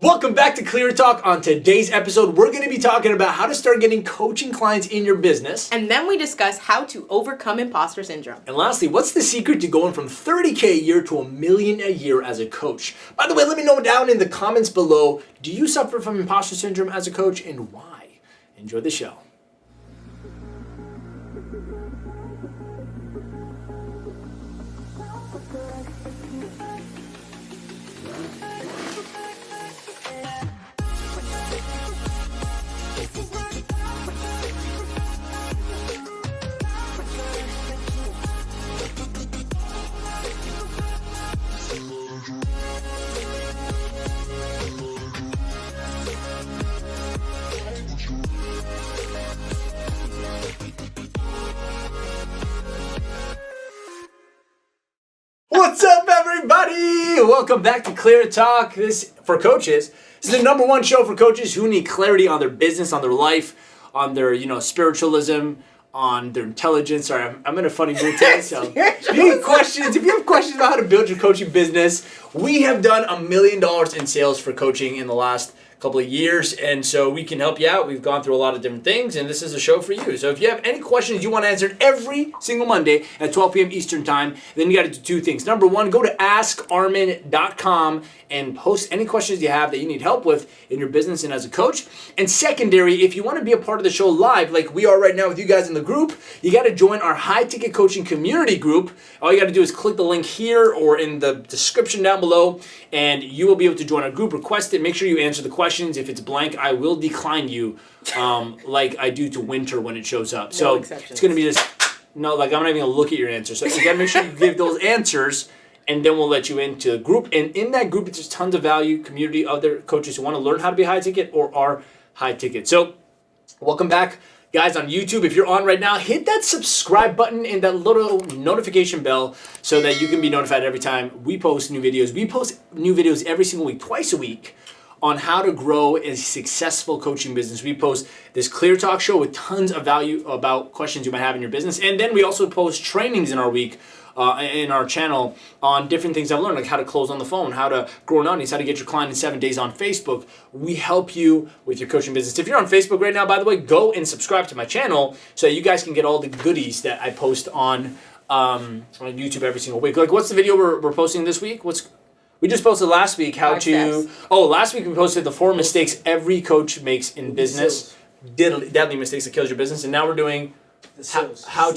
Welcome back to Clear Talk. On today's episode, we're going to be talking about how to start getting coaching clients in your business. And then we discuss how to overcome imposter syndrome. And lastly, what's the secret to going from $30K a year to $1 million a year as a coach? By the way, let me know down in the comments below, do you suffer from imposter syndrome as a coach and why? Enjoy the show. What's up, everybody? Welcome back to Clear Talk. This for coaches. This is the number one show for coaches who need clarity on their business, on their life, on their spiritualism, on their intelligence. Sorry, I'm in a funny mood today. So if you have questions about how to build your coaching business, we have done $1 million in sales for coaching in the last couple of years, and so we can help you out. We've gone through a lot of different things, and this is a show for you. So if you have any questions you want answered every single Monday at 12 p.m. Eastern Time, then you got to do two things. Number one, go to askarmin.com and post any questions you have that you need help with in your business and as a coach. And secondary, if you want to be a part of the show live, like we are right now with you guys in the group, you got to join our high-ticket coaching community group. All you got to do is click the link here or in the description down below, and you will be able to join our group. Request it. Make sure you answer the questions. If it's blank, I will decline you like I do to Winter when it shows up. So it's going to be just, I'm not even going to look at your answers. So you got to make sure you give those answers, and then we'll let you into the group. And in that group, there's tons of value, community, other coaches who want to learn how to be high ticket or are high ticket. So welcome back, guys, on YouTube. If you're on right now, hit that subscribe button and that little notification bell so that you can be notified every time we post new videos. We post new videos every single week, twice a week, on how to grow a successful coaching business. We post this Clear Talk show with tons of value about questions you might have in your business. And then we also post trainings in our week, in our channel, on different things I've learned, like how to close on the phone, how to grow an audience, how to get your client in 7 days on Facebook. We help you with your coaching business. If you're on Facebook right now, by the way, go and subscribe to my channel so that you guys can get all the goodies that I post on YouTube every single week. Like, what's the video we're posting this week? We just posted last week last week we posted the 4 mistakes every coach makes in business. Deadly mistakes that kills your business. And now we're doing how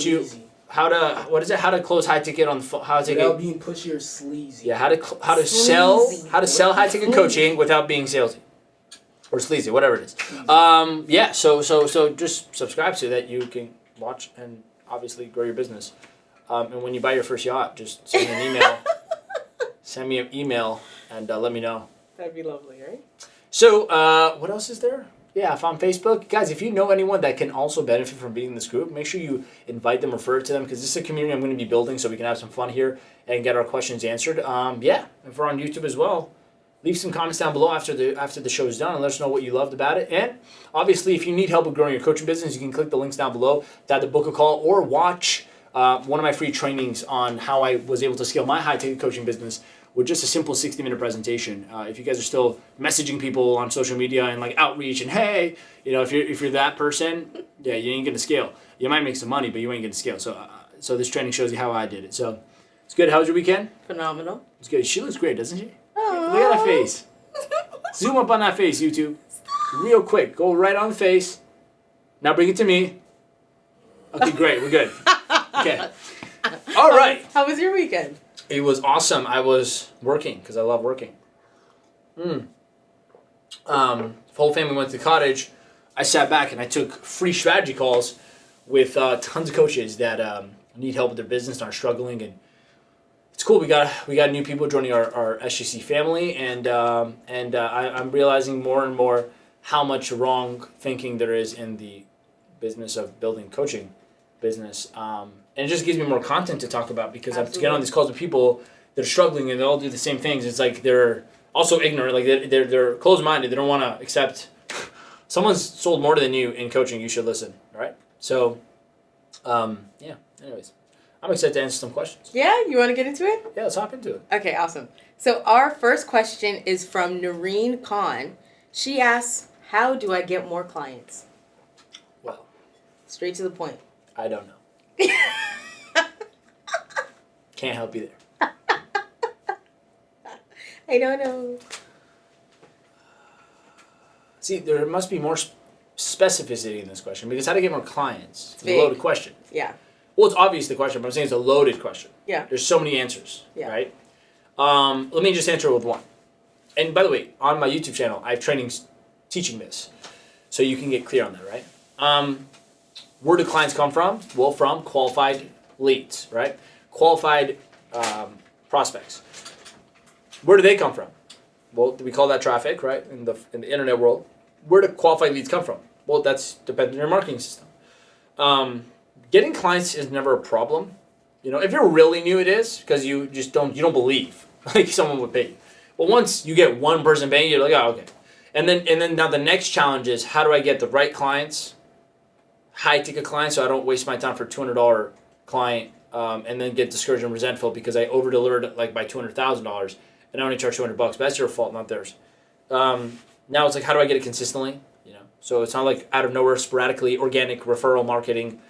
to close high ticket on the phone. Without being pushy or sleazy. Yeah, how to sell high ticket coaching without being salesy or sleazy, whatever it is. So just subscribe so that you can watch and obviously grow your business. And when you buy your first yacht, just send me an email. Send me an email and let me know. That'd be lovely, right? So, what else is there? Yeah, if on Facebook. Guys, if you know anyone that can also benefit from being in this group, make sure you invite them, refer to them, because this is a community I'm going to be building so we can have some fun here and get our questions answered. If we're on YouTube as well, leave some comments down below after the show is done and let us know what you loved about it. And obviously, if you need help with growing your coaching business, you can click the links down below to either book a call or watch one of my free trainings on how I was able to scale my high-ticket coaching business with just a simple 60-minute presentation. If you guys are still messaging people on social media and like outreach and hey, if you're that person, yeah, you ain't gonna scale. You might make some money, but you ain't gonna scale. So this training shows you how I did it. So it's good. How was your weekend? Phenomenal. It's good. She looks great, doesn't she? Aww. Look at that face. Zoom up on that face, YouTube. Real quick. Go right on the face. Now bring it to me. Okay, great. We're good. Okay. All right. How was your weekend? It was awesome. I was working because I love working. The whole family went to the cottage. I sat back and I took free strategy calls with tons of coaches that need help with their business and are struggling. And it's cool. We got new people joining our SGC family, and I'm realizing more and more how much wrong thinking there is in the business of building coaching business. And it just gives me more content to talk about because I have to get on these calls with people that are struggling and they all do the same things. It's like they're also ignorant, like they're closed-minded. They don't want to accept someone's sold more than you in coaching. You should listen, right? So, anyways, I'm excited to answer some questions. Yeah, you want to get into it? Yeah, let's hop into it. Okay, awesome. So our first question is from Noreen Khan. She asks, how do I get more clients? Well, Straight to the point. I don't know. Can't help you there. I don't know. See, there must be more specificity in this question because how to get more clients? It's a Big. loaded question. Yeah. Well, it's obvious the question, but I'm saying it's a loaded question. Yeah. There's so many answers, Yeah. right? Let me just answer it with one. And by the way, on my YouTube channel, I have trainings teaching this, so you can get clear on that, right? Where do clients come from? Well, from qualified leads, right? Qualified prospects. Where do they come from? Well, we call that traffic, right? In the internet world, where do qualified leads come from? Well, that's dependent on your marketing system. Getting clients is never a problem. You know, if you're really new, it is because you just don't believe like someone would pay you. But once you get one person paying you, you're like, oh, okay. And then now the next challenge is how do I get the right clients, high ticket clients, so I don't waste my time for $200 client, and then get discouraged and resentful because I over delivered like by $200,000 and I only charge $200. But that's your fault, not theirs. Now it's like how do I get it consistently? You know, so it's not like out of nowhere, sporadically, organic referral marketing.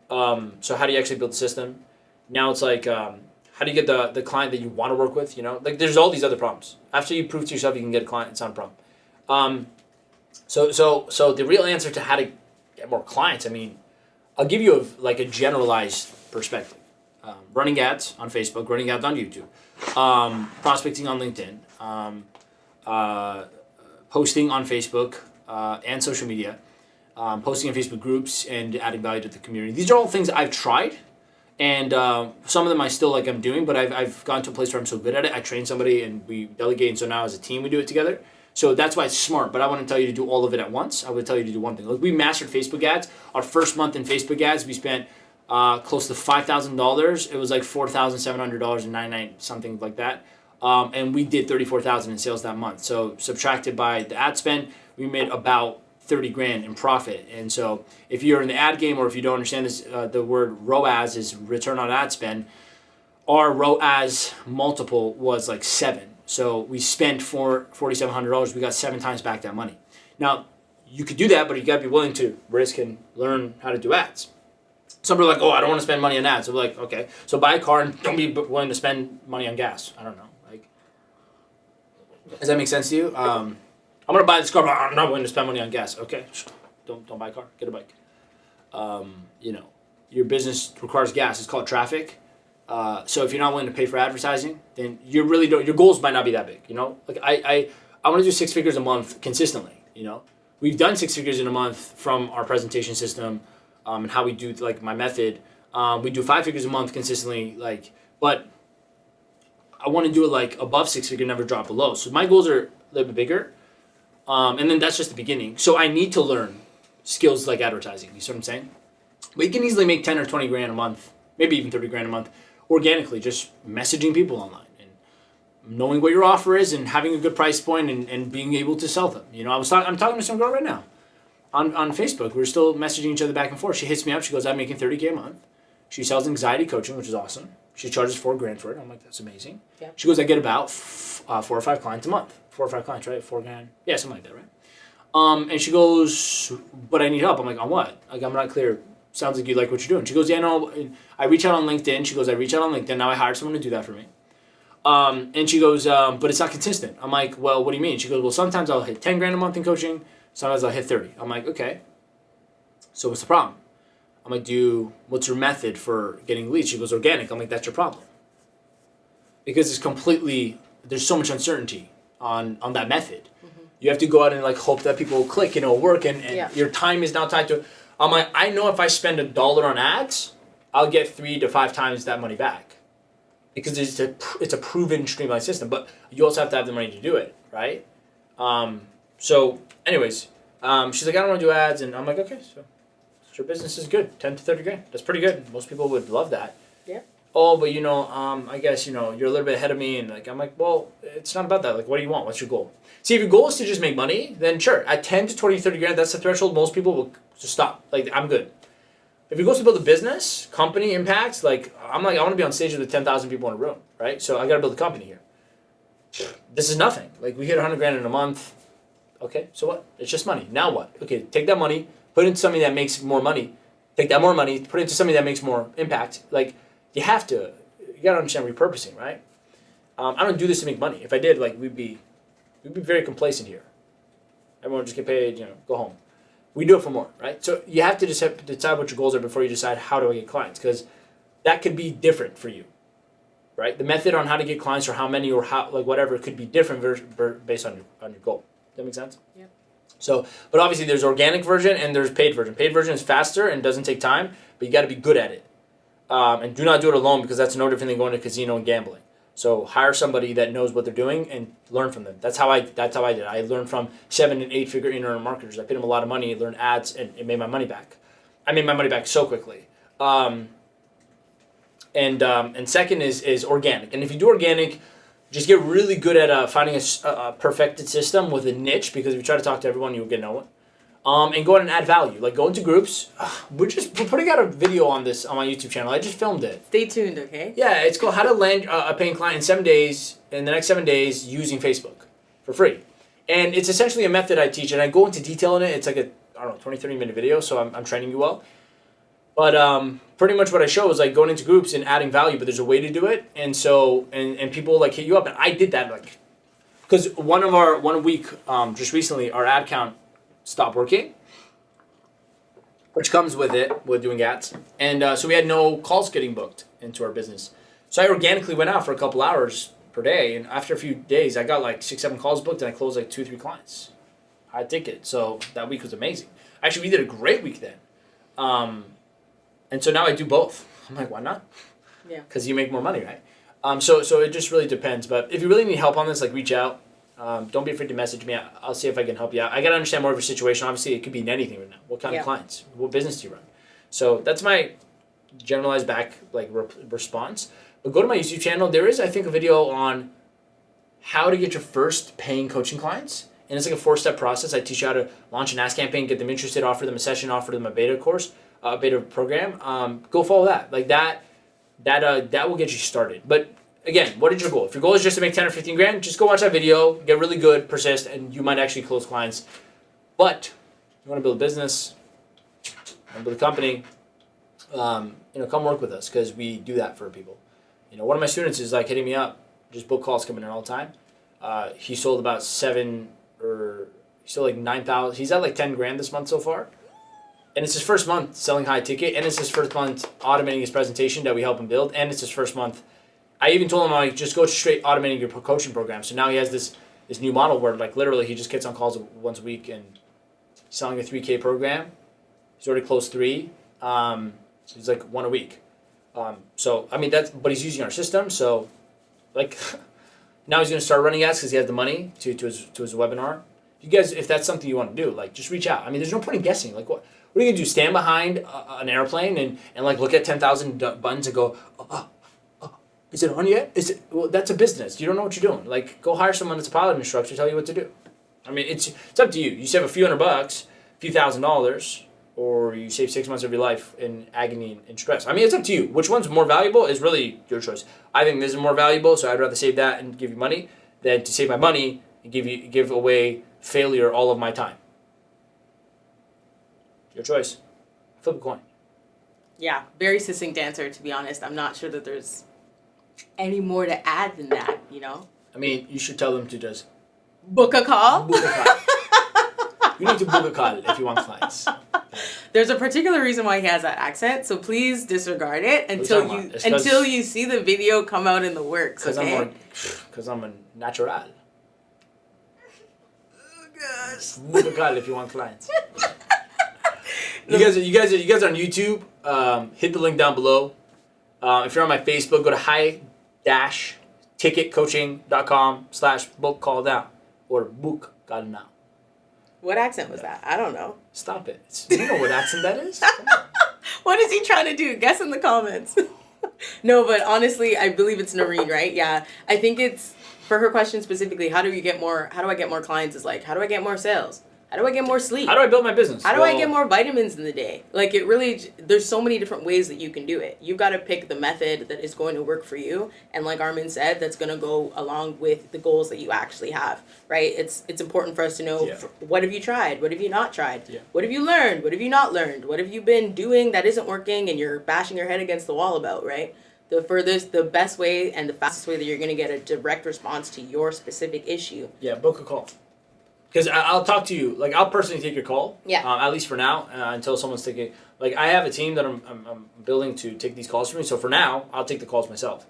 So how do you actually build the system? Now it's like how do you get the client that you want to work with? You know, like there's all these other problems. After you prove to yourself you can get a client, it's not a problem. So the real answer to how to get more clients, I mean, I'll give you a generalized perspective. Running ads on Facebook, running ads on YouTube, prospecting on LinkedIn, posting on Facebook and social media, posting in Facebook groups and adding value to the community. These are all things I've tried, and some of them I still like I'm doing, but I've gotten to a place where I'm so good at it. I train somebody and we delegate, and so now as a team we do it together. So that's why it's smart, but I wouldn't tell you to do all of it at once. I would tell you to do one thing. Like we mastered Facebook ads. Our first month in Facebook ads, we spent close to $5,000. It was like $4,700.99, something like that. And we did $34,000 in sales that month. So subtracted by the ad spend, we made about $30,000 in profit. And so if you're in the ad game or if you don't understand this, the word ROAS is return on ad spend. Our ROAS multiple was like 7. So we spent $4,700. We got 7 times back that money. Now, you could do that, but you got to be willing to risk and learn how to do ads. Some people are like, oh, I don't want to spend money on ads. So we're like, okay, so buy a car and don't be willing to spend money on gas. I don't know. Like, does that make sense to you? I'm going to buy this car, but I'm not willing to spend money on gas. Okay, don't buy a car. Get a bike. You know, your business requires gas. It's called traffic. So if you're not willing to pay for advertising, then you really don't. Your goals might not be that big. You know, like I want to do 6 figures a month consistently. You know, we've done 6 figures in a month from our presentation system, and how we do like my method. We do 5 figures a month consistently. Like, but I want to do it like above 6 figure, never drop below. So my goals are a little bit bigger, and then that's just the beginning. So I need to learn skills like advertising. You see what I'm saying? But you can easily make 10 or 20 grand a month, maybe even 30 grand a month. Organically, just messaging people online and knowing what your offer is and having a good price point and being able to sell them. You know, I'm talking to some girl right now on Facebook. We're still messaging each other back and forth. She hits me up. She goes, I'm making $30,000 a month. She sells anxiety coaching, which is awesome. She charges $4,000 for it. I'm like, that's amazing. Yeah. She goes, I get about 4 or 5 clients a month. 4 or 5 clients, right? $4,000. Yeah, something like that, right? And she goes, but I need help. I'm like, on what? Like, I'm not clear. Sounds like you like what you're doing. She goes, yeah, no. I reach out on LinkedIn. She goes, I reach out on LinkedIn. Now I hired someone to do that for me. And she goes, but it's not consistent. I'm like, well, what do you mean? She goes, well, sometimes I'll hit $10,000 a month in coaching. Sometimes I'll hit 30. I'm like, okay. So what's the problem? I'm like, what's your method for getting leads? She goes, organic. I'm like, that's your problem. Because there's so much uncertainty on that method. Mm-hmm. You have to go out and like hope that people will click and it'll work. And your time is now tied to it. I'm like, I know if I spend $1 on ads, I'll get 3 to 5 times that money back, because it's a proven streamlined system. But you also have to have the money to do it, right? So, anyways, she's like, I don't want to do ads, and I'm like, okay, so your business is good, 10 to 30 grand. That's pretty good. Most people would love that. Yeah. Oh, but I guess you're a little bit ahead of me, and like I'm like, well, it's not about that. Like, what do you want? What's your goal? See, if your goal is to just make money, then sure, at 10 to 20, 30 grand, that's the threshold. Most people will just stop. Like, I'm good. If your goal is to build a business, company, impact, like, I'm like, I want to be on stage with 10,000 people in a room, right? So I got to build a company here. this is nothing. Like, we hit 100 grand in a month. Okay, so what? It's just money. Now what? Okay, take that money, put it into something that makes more money. Take that more money, put it into something that makes more impact. like, you gotta understand repurposing, right? I don't do this to make money. If I did, like, we'd be very complacent here. Everyone would just get paid, go home. We do it for more, right? So you have to decide what your goals are before you decide how do I get clients, because that could be different for you, right? The method on how to get clients or how many or how, like, whatever, could be different based on your goal. Does that make sense? Yep. So, but obviously there's organic version and there's paid version. Paid version is faster and doesn't take time, but you got to be good at it. And do not do it alone, because that's no different than going to casino and gambling. So hire somebody that knows what they're doing and learn from them. That's how I did. I learned from 7 and 8 figure internet marketers. I paid them a lot of money, learned ads, and it made my money back. I made my money back so quickly. And second is organic. And if you do organic, just get really good at finding a perfected system with a niche, because if you try to talk to everyone, you'll get no one. And go out and add value. Like, go into groups. We're putting out a video on this on my YouTube channel. I just filmed it. Stay tuned, okay? Yeah, it's called How to Land a Paying Client in 7 days, in the next 7 days, using Facebook for free. And it's essentially a method I teach, and I go into detail in it. It's like a, 20-30 minute video, so I'm training you well. But pretty much what I show is like going into groups and adding value, but there's a way to do it. And so, and people like hit you up, and I did that, like, because one week, just recently, our ad count stopped working, which comes with doing ads. And so we had no calls getting booked into our business. So I organically went out for a couple hours per day, and after a few days, I got like 6-7 calls booked, and I closed like 2-3 clients. High ticket. So that week was amazing. Actually, we did a great week then. And so now I do both. I'm like, why not? Yeah. Because you make more money, right? So it just really depends. But if you really need help on this, like, reach out. Don't be afraid to message me. I'll see if I can help you out. I got to understand more of your situation. Obviously, it could be in anything right now. What kind of clients? What business do you run? So that's my generalized response. But go to my YouTube channel. There is, I think, a video on how to get your first paying coaching clients. And it's like a 4-step process. I teach you how to launch an ask campaign, get them interested, offer them a session, offer them a beta course, a beta program. Go follow that. Like that will get you started. But again, what is your goal? If your goal is just to make 10 or 15 grand, just go watch that video, get really good, persist, and you might actually close clients. But you want to build a business, build a company, come work with us, because we do that for people. One of my students is like hitting me up, just book calls coming in all the time. He sold about 9,000. He's at like 10 grand this month so far. And it's his first month selling high ticket, and it's his first month automating his presentation that we help him build, and it's his first month. I even told him, like, just go straight automating your coaching program. So now he has this new model where, like, literally he just gets on calls once a week and selling a 3K program. He's already closed 3. He's like 1 a week. So I mean, but he's using our system. So, like, now he's gonna start running ads because he has the money to his webinar. You guys, if that's something you want to do, like, just reach out. I mean, there's no point in guessing. Like, what are you gonna do? Stand behind an airplane and like look at 10,000 buttons and go, is it on yet? Well, that's a business. You don't know what you're doing. Like, go hire someone that's a pilot instructor to tell you what to do. I mean, it's up to you. You save a few $100, a few $1,000s, or you save 6 months of your life in agony and stress. I mean, it's up to you. Which one's more valuable is really your choice. I think this is more valuable, so I'd rather save that and give you money than to save my money and give away failure all of my time. Your choice. Flip a coin. Yeah, very succinct answer, to be honest. I'm not sure that there's any more to add than that, I mean, you should tell them to just book a call. book a call. You need to book a call if you want clients. There's a particular reason why he has that accent, so please disregard it until you see the video come out in the works. Okay? Because I'm a natural. Oh gosh. Book a call if you want clients. You guys are on YouTube. Hit the link down below. If you're on my Facebook, go to high-ticketcoaching.com/book call now or book call now. What accent was that? I don't know. Stop it. You know what accent that is? What is he trying to do? Guess in the comments. No, but honestly, I believe it's Noreen, right? Yeah. I think it's, for her question specifically, how do I get more clients, is like, how do I get more sales? How do I get more sleep? How do I build my business? How do I get more vitamins in the day? Like, it really, there's so many different ways that you can do it. You've got to pick the method that is going to work for you. And like Armin said, that's going to go along with the goals that you actually have, right? It's important for us to know, what have you tried? What have you not tried? Yeah. What have you learned? What have you not learned? What have you been doing that isn't working and you're bashing your head against the wall about, right? The best way and the fastest way that you're going to get a direct response to your specific issue. Yeah, book a call. Because I'll talk to you, like I'll personally take your call. Yeah. At least for now, until someone's taking. Like I have a team that I'm building to take these calls for me. So for now, I'll take the calls myself.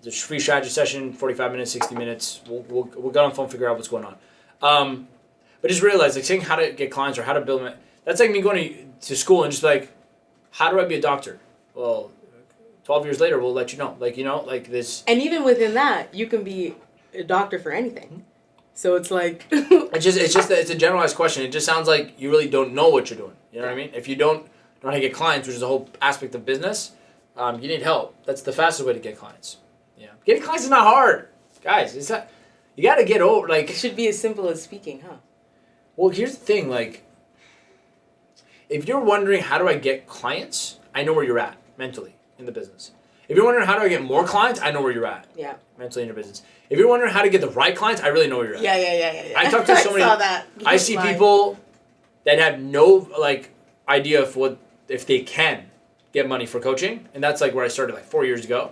There's free strategy session, 45 minutes, 60 minutes. We'll get on the phone, figure out what's going on. But just realize, like saying how to get clients or how to build them. That's like me going to school and just like, how do I be a doctor? Well, 12 years later, we'll let you know. Like like this. And even within that, you can be a doctor for anything. So it's like it's a generalized question. It just sounds like you really don't know what you're doing. You know what I mean? If you don't know how to get clients, which is a whole aspect of business, you need help. That's the fastest way to get clients. Yeah, getting clients is not hard, guys. It's not. You got to get over like. It should be as simple as speaking, huh? Well, here's the thing. Like, if you're wondering how do I get clients, I know where you're at mentally in the business. If you're wondering how do I get more clients, I know where you're at. Yeah. Mentally in your business. If you're wondering how to get the right clients, I really know where you're at. Yeah. I talk to so many. I saw that. I see people that have no like idea of what if they can get money for coaching, and that's like where I started like 4 years ago.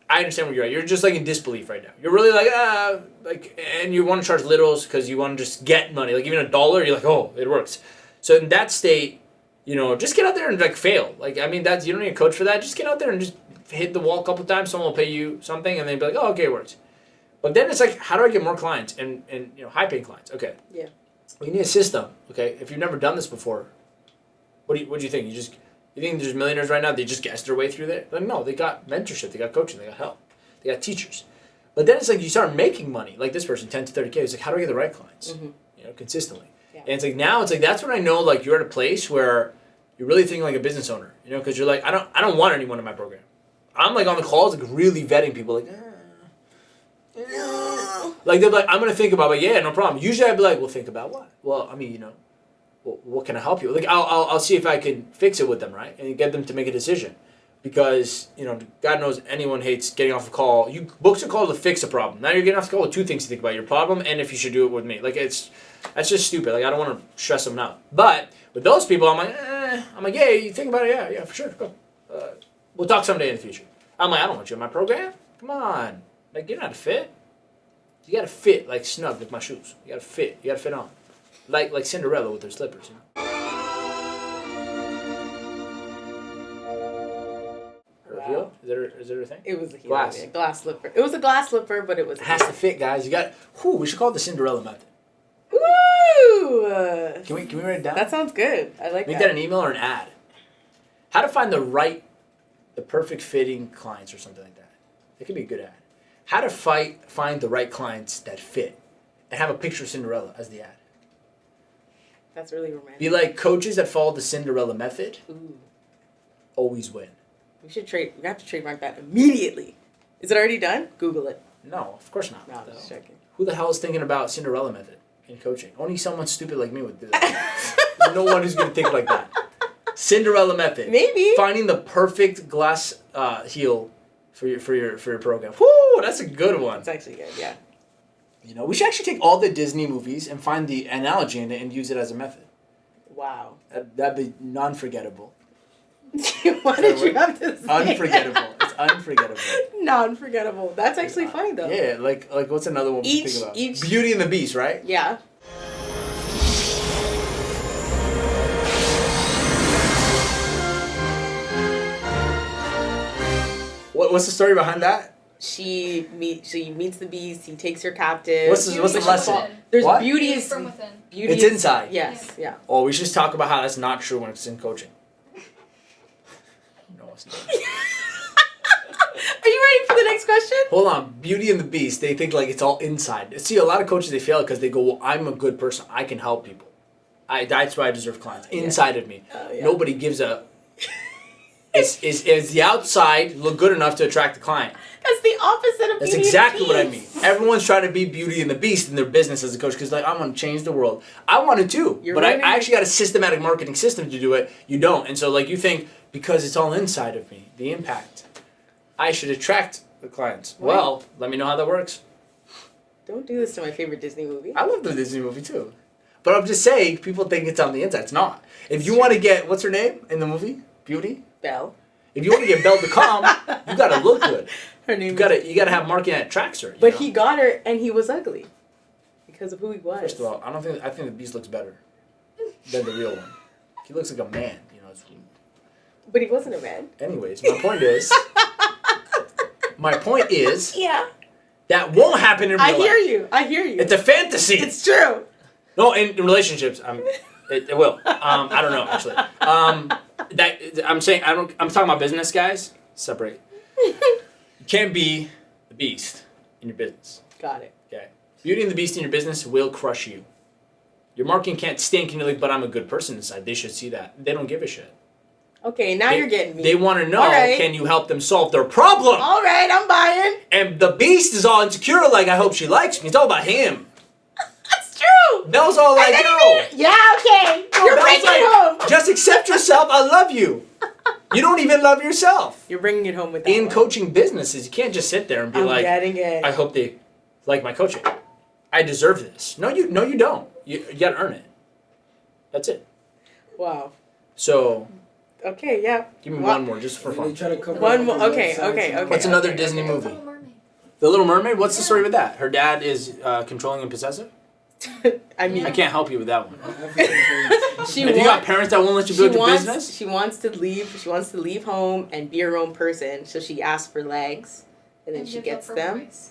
I understand where you're at. You're just like in disbelief right now. You're really like and you want to charge littles because you want to just get money. Like even $1, you're like, oh, it works. So in that state, just get out there and like fail. Like I mean, that's you don't need a coach for that. Just get out there and just hit the wall a couple times. Someone will pay you something, and then be like, oh, okay, it works. But then it's like, how do I get more clients and high paying clients? Okay. Yeah. Well, you need a system. Okay. If you've never done this before, what do you think? You think there's millionaires right now? They just guess their way through there? Like, no, they got mentorship, they got coaching, they got help, they got teachers. But then it's like you start making money, like this person, 10 to 30K. It's like, how do I get the right clients? Mm-hmm. Consistently. Yeah. And it's like now, it's like that's when I know like you're at a place where you're really thinking like a business owner. Because you're like, I don't want anyone in my program. I'm like on the calls, like really vetting people, like. Like they're like, I'm gonna think about it. Yeah, no problem. Usually I'd be like, well, think about what? Well, I mean, what can I help you? Like I'll see if I can fix it with them, right, and get them to make a decision, because God knows anyone hates getting off a call. You booked a call to fix a problem. Now you're getting off the call with two things to think about: your problem and if you should do it with me. Like that's just stupid. Like I don't want to stress them out. But with those people, I'm like, yeah, you think about it, yeah, for sure, go. We'll talk someday in the future. I'm like, I don't want you in my program. Come on, like you're not a fit. You gotta fit like snug, like my shoes. You gotta fit. You gotta fit on, like Cinderella with her slippers. Her heel? Is there a thing? It was a heel. Glass. Yeah, glass slipper. It was a glass slipper, but it was. It has to fit, guys. You got. We should call it the Cinderella method. Woo! Can we write it down? That sounds good. I like that. Make that an email or an ad. How to find the perfect fitting clients or something like that. It could be a good ad. How to find the right clients that fit, and have a picture of Cinderella as the ad. That's really romantic. Be like, coaches that follow the Cinderella method always win. We have to trademark that immediately. Is it already done? Google it. No, of course not. No, I'm just checking. Who the hell is thinking about Cinderella method in coaching? Only someone stupid like me would do that. There's no one who's going to think like that. Cinderella method. Maybe. Finding the perfect glass heel for your program. Whoo, that's a good one. It's actually good, yeah. We should actually take all the Disney movies and find the analogy in it and use it as a method. Wow. That'd be non-forgettable. Why did you have to say Unforgettable. It's unforgettable. Non-forgettable. That's actually funny, though. Yeah, like what's another one we think about? Beauty and the Beast, right? Yeah. What's the story behind that? She meets the beast. He takes her captive. What's the lesson? There's what? beauty is from within. Beauty it's inside. Yes, yeah. Oh, we should just talk about how that's not true when it's in coaching. No, it's not. Are you ready for the next question? Hold on. Beauty and the Beast, they think like it's all inside. See, a lot of coaches, they fail because they go, well, I'm a good person. I can help people. That's why I deserve clients. Inside of me. Oh, yeah. Nobody gives a Is the outside look good enough to attract the client? That's the opposite of That's Beauty exactly and the what I mean. Beast. Everyone's trying to be Beauty and the Beast in their business as a coach because like I want to change the world. I want to too, You're but I running- actually got a systematic marketing system to do it. You don't, and so like you think because it's all inside of me, the impact, I should attract the clients. Right. Well, let me know how that works. Don't do this to my favorite Disney movie. I love the Disney movie too, but I'm just saying people think it's on the inside. It's not. If you want to get what's her name in the movie, Beauty. Belle. If you want to get Belle to come, you gotta look good. Her name. You gotta have marketing that attracts her. But know? he got her, and he was ugly because of who he was. First of all, I think the Beast looks better than the real one. He looks like a man, you know. But he wasn't a man. Anyways, my point is, Yeah. that won't happen in real life. I hear you. It's a fantasy. It's true. No, in relationships, it will. I don't know actually. I'm saying I'm talking about business, guys. Separate. You can't be the Beast in your business. Got it. Okay. Beauty and the Beast in your business will crush you. Your marketing can't stink, and you're like, but I'm a good person inside. They should see that. They don't give a shit. Okay, now you're getting me. They want to know, All right. can you help them solve their problem? All right, I'm buying. And the Beast is all insecure, like, I hope she likes me. It's all about him. That's true. Belle's all like, And then yo. yeah, okay. You're Belle's bringing like, it home. just accept yourself. I love you. You don't even love yourself. You're bringing it home with that In one. coaching businesses, you can't just sit there and be I'm like, getting it. I hope they like my coaching. I deserve this. No, you don't. You got to earn it. That's it. Wow. So, Okay, yeah. give me one more just for They fun. try to cover One up more- his okay, sides okay, and all okay. What's that. another Disney movie? Little Mermaid. The Little Mermaid? What's the story with that? Her dad is controlling and possessive? I mean, I can't help you with that one. she If you got parents that won't let you build your business, She wants to leave. She wants to leave home and be her own person. So she asks for legs, and then And she gives gets up her them, voice.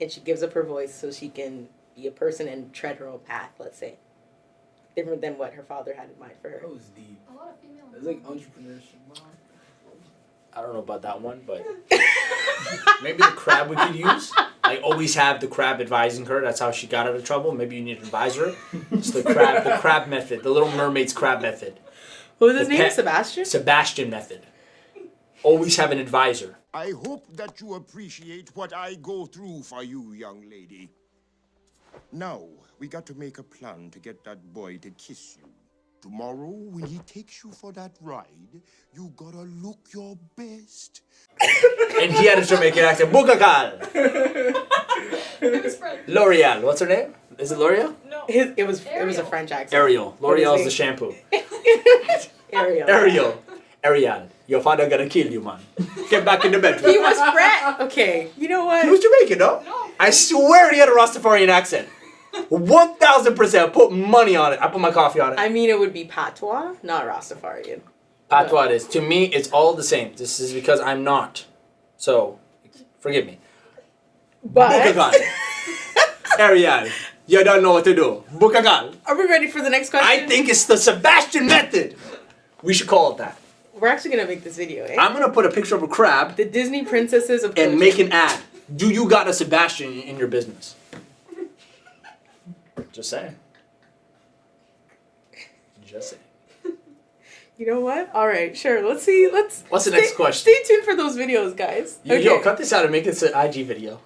and she gives up her voice so she can be a person and tread her own path. Let's say, different than what her father had in mind for her. That was deep. A lot of female. It's like entrepreneurship. I don't know about that one, but maybe the crab we could use. I always have the crab advising her. That's how she got out of trouble. Maybe you need an advisor. It's the crab method, the Little Mermaid's crab method, What was his The name? pet- Sebastian. Sebastian method. Always have an advisor. I hope that you appreciate what I go through for you, young lady. Now, we got to make a plan to get that boy to kiss you. Tomorrow, when he takes you for that ride, you gotta look your best. And he had a Jamaican accent. Bukakal. It was French. L'Oreal. What's her name? Is it L'Oreal? No. It was a Ariel. French accent. Ariel. What is L'Oreal is it? the shampoo. Ariel. Ariel. Your father gonna kill you, man. Get back in the bedroom. He was French. Okay, you know what? He was Jamaican, no? No. I swear he had a Rastafarian accent. 1,000%. Put money on it. I put my coffee on it. I mean, it would be patois, not Rastafarian. Patois it is. To me, it's all the same. This is because I'm not. So, forgive me. But Bukagan. Ariel. You don't know what to do. Bukagan. are we ready for the next question? I think it's the Sebastian method. We should call it that. we're actually gonna make this video. Eh? I'm gonna put a picture of a crab The Disney princesses of and coaching. make an ad. Do you got a Sebastian in your business? Just saying. Just saying. You know what? All right, sure. Let's see. What's the next question? Stay tuned for those videos, guys. Yo, cut this out and make this an IG video.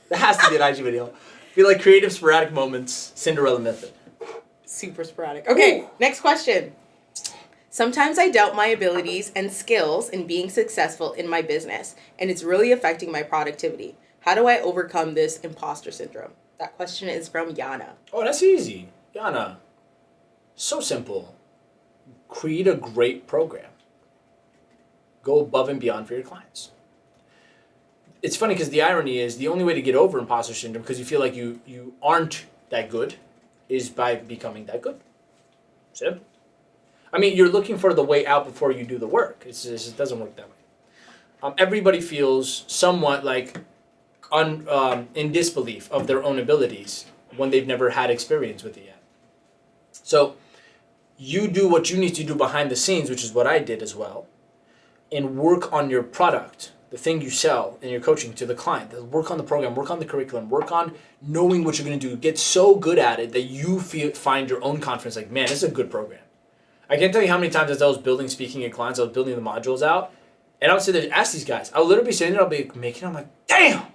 That has to be an IG video. Be like creative sporadic moments, Cinderella method. Super sporadic. Okay, next question. Sometimes I doubt my abilities and skills in being successful in my business, and it's really affecting my productivity. How do I overcome this imposter syndrome? That question is from Yana. Oh, that's easy. Yana. So simple. Create a great program. Go above and beyond for your clients. It's funny because the irony is the only way to get over imposter syndrome, because you feel like you aren't that good, is by becoming that good. Simple. I mean, you're looking for the way out before you do the work. It doesn't work that way. Everybody feels somewhat like in disbelief of their own abilities when they've never had experience with it yet. So you do what you need to do behind the scenes, which is what I did as well, and work on your product, the thing you sell in your coaching to the client. Work on the program, work on the curriculum, work on knowing what you're going to do. Get so good at it that you find your own confidence like, man, this is a good program. I can't tell you how many times as I was building speaking at clients, I was building the modules out, and I would sit there and ask these guys. I would literally be sitting there, I'll be making, I'm like, damn,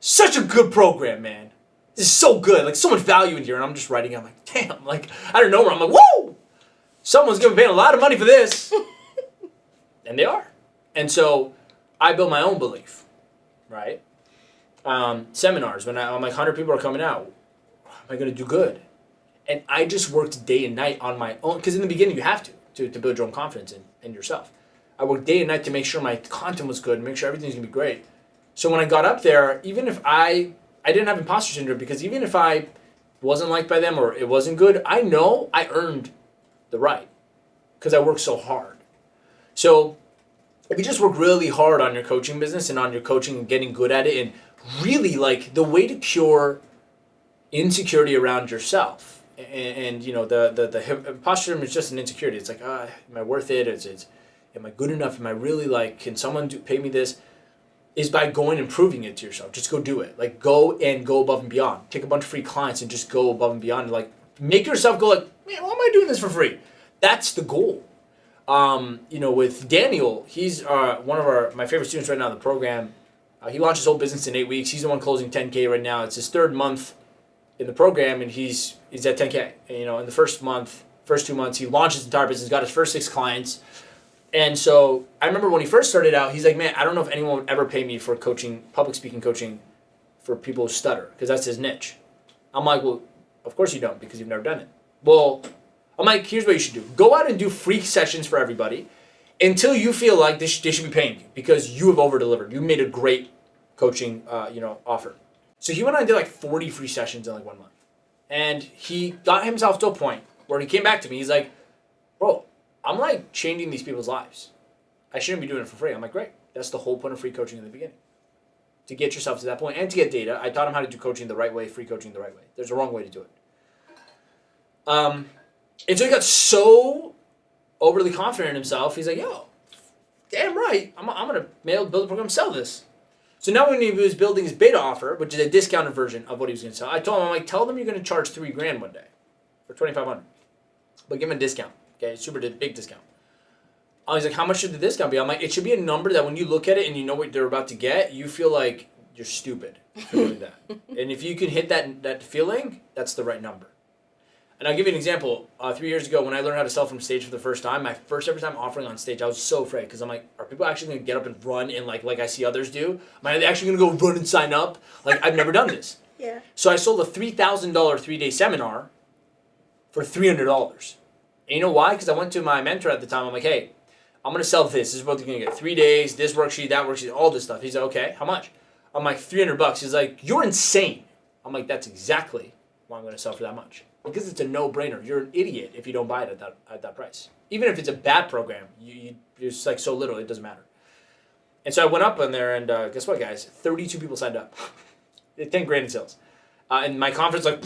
such a good program, man. This is so good, like so much value in here, and I'm just writing, I'm like, damn, like, I don't know where, I'm like, whoa, someone's gonna be paying a lot of money for this. And they are. And so I build my own belief, right? Seminars, when I'm like 100 people are coming out, am I going to do good? And I just worked day and night on my own, because in the beginning you have to build your own confidence in yourself. I worked day and night to make sure my content was good, and make sure everything's going to be great. So when I got up there, even if I didn't have imposter syndrome, because even if I wasn't liked by them or it wasn't good, I know I earned the right because I worked so hard. So if you just work really hard on your coaching business and on your coaching and getting good at it, and really like the way to cure insecurity around yourself, and you know the imposter syndrome is just an insecurity. It's like, am I worth it? It's am I good enough? Am I really like, can someone pay me this? Is by going and proving it to yourself. Just go do it. Like go above and beyond. Take a bunch of free clients and just go above and beyond. And like make yourself go like, man, why am I doing this for free? That's the goal. You know, with Daniel, he's one of my favorite students right now in the program. He launched his whole business in 8 weeks. He's the one closing 10K right now. It's his third month in the program, and he's at 10K. And, you know, in the first 2 months, he launched his entire business, got his first 6 clients. And so I remember when he first started out, he's like, man, I don't know if anyone would ever pay me for coaching, public speaking coaching for people who stutter, because that's his niche. I'm like, well, of course you don't, because you've never done it. Well, I'm like, here's what you should do. Go out and do free sessions for everybody until you feel like they should be paying you, because you have over-delivered. You made a great coaching offer. So he went on and did like 40 free sessions in like 1 month. And he got himself to a point where he came back to me. He's like, bro, I'm like changing these people's lives. I shouldn't be doing it for free. I'm like, great. That's the whole point of free coaching in the beginning. To get yourself to that point and to get data. I taught him how to do coaching the right way, free coaching the right way. There's a wrong way to do it. And so he got so overly confident in himself. He's like, yo, damn right. I'm going to build a program, sell this. So now when he was building his beta offer, which is a discounted version of what he was going to sell, I told him, I'm like, tell them you're going to charge $3,000 one day for $2,500, but give him a discount. Okay, super big discount. He's like, how much should the discount be? I'm like, it should be a number that when you look at it and you know what they're about to get, you feel like you're stupid for doing that. And if you can hit that feeling, that's the right number. And I'll give you an example. 3 years ago, when I learned how to sell from stage for the first time, my first ever time offering on stage, I was so afraid because I'm like, are people actually going to get up and run and like I see others do? Am I actually going to go run and sign up? Like, I've never done this. Yeah. So I sold a $3,000 3-day seminar for $300. And you know why? Because I went to my mentor at the time. I'm like, hey, I'm going to sell this. This is what you're going to get. 3 days, this worksheet, that worksheet, all this stuff. He's like, okay, how much? I'm like, $300. He's like, you're insane. I'm like, that's exactly why I'm going to sell for that much. Because it's a no-brainer. You're an idiot if you don't buy it at that price. Even if it's a bad program, you're just like so little, it doesn't matter. And so I went up on there, and guess what, guys? 32 people signed up. $10,000 in sales. And my confidence, like,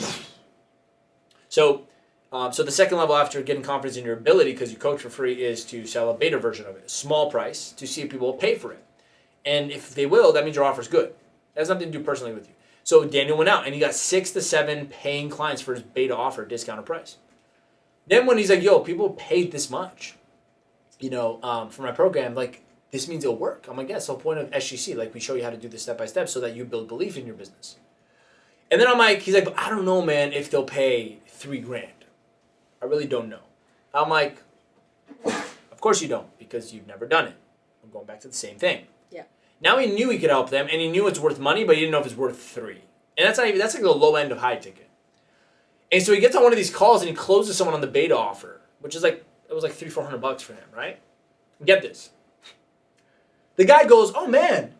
so the second level after getting confidence in your ability, because you coach for free, is to sell a beta version of it, a small price, to see if people will pay for it. And if they will, that means your offer's good. That has nothing to do personally with you. So Daniel went out and he got 6 to 7 paying clients for his beta offer, discounted price. Then when he's like, yo, people paid this much, for my program, like, this means it'll work. I'm like, yeah, it's the whole point of SGC. Like, we show you how to do this step by step so that you build belief in your business. And then he's like, but I don't know, man, if they'll pay $3,000. I really don't know. I'm like, of course you don't, because you've never done it. I'm going back to the same thing. Yeah. Now he knew he could help them, and he knew it's worth money, but he didn't know if it's worth $3,000. And that's like the low end of high ticket. And so he gets on one of these calls and he closes someone on the beta offer, which is like, it was like $300-400 for him, right? Get this. The guy goes, oh man,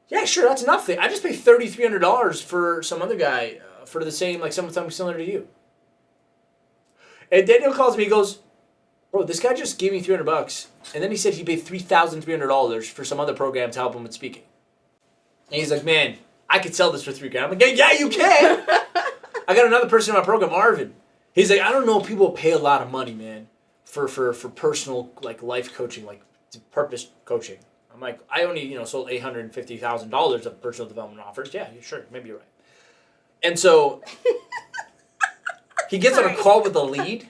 yeah, sure, that's enough. I just paid $3,300 for some other guy for the same, like something similar to you. And Daniel calls me, he goes, bro, this guy just gave me $300, and then he said he paid $3,300 for some other program to help him with speaking. And he's like, man, I could sell this for $3,000. I'm like, yeah, you can. I got another person in my program, Arvin. He's like, I don't know if people pay a lot of money, man, for personal, like, life coaching, like, purpose coaching. I'm like, I only, sold $850,000 of personal development offers. Yeah, sure, maybe you're right. And so he gets on a call with the lead,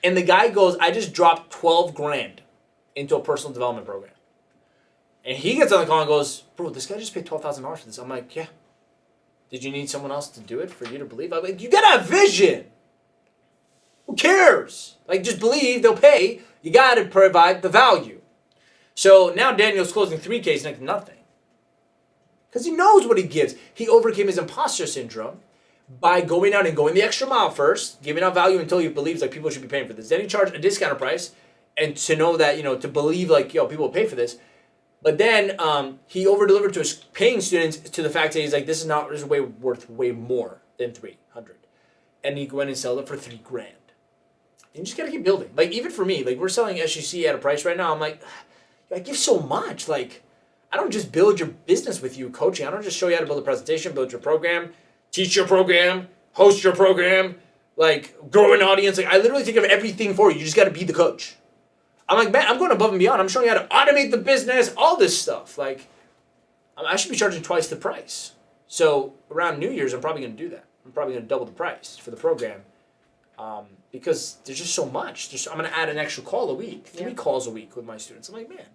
And the guy goes, I just dropped 12 grand into a personal development program. And he gets on the call and goes, bro, this guy just paid $12,000 for this. I'm like, yeah. Did you need someone else to do it for you to believe? I'm like, you gotta have vision. Who cares? Like, just believe, they'll pay. You gotta provide the value. So now Daniel's closing 3Ks like nothing. Because he knows what he gives. He overcame his imposter syndrome by going out and going the extra mile first, giving out value until he believes like people should be paying for this. Then he charged a discounted price, and to know that, to believe like, people will pay for this. But then he over-delivered to his paying students to the fact that he's like, this is worth way more than 300. And he went and sold it for $3 grand. And you just gotta keep building. Like, even for me, like, we're selling SGC at a price right now. I'm like, I give so much. Like, I don't just build your business with you coaching. I don't just show you how to build a presentation, build your program, teach your program, host your program, like, grow an audience. Like, I literally think of everything for you. You just gotta be the coach. I'm like, man, I'm going above and beyond. I'm showing you how to automate the business, all this stuff. Like, I should be charging twice the price. So around New Year's, I'm probably going to do that. I'm probably going to double the price for the program because there's just so much. I'm going to add an extra call a week, 3 calls a week with my students. I'm like, man,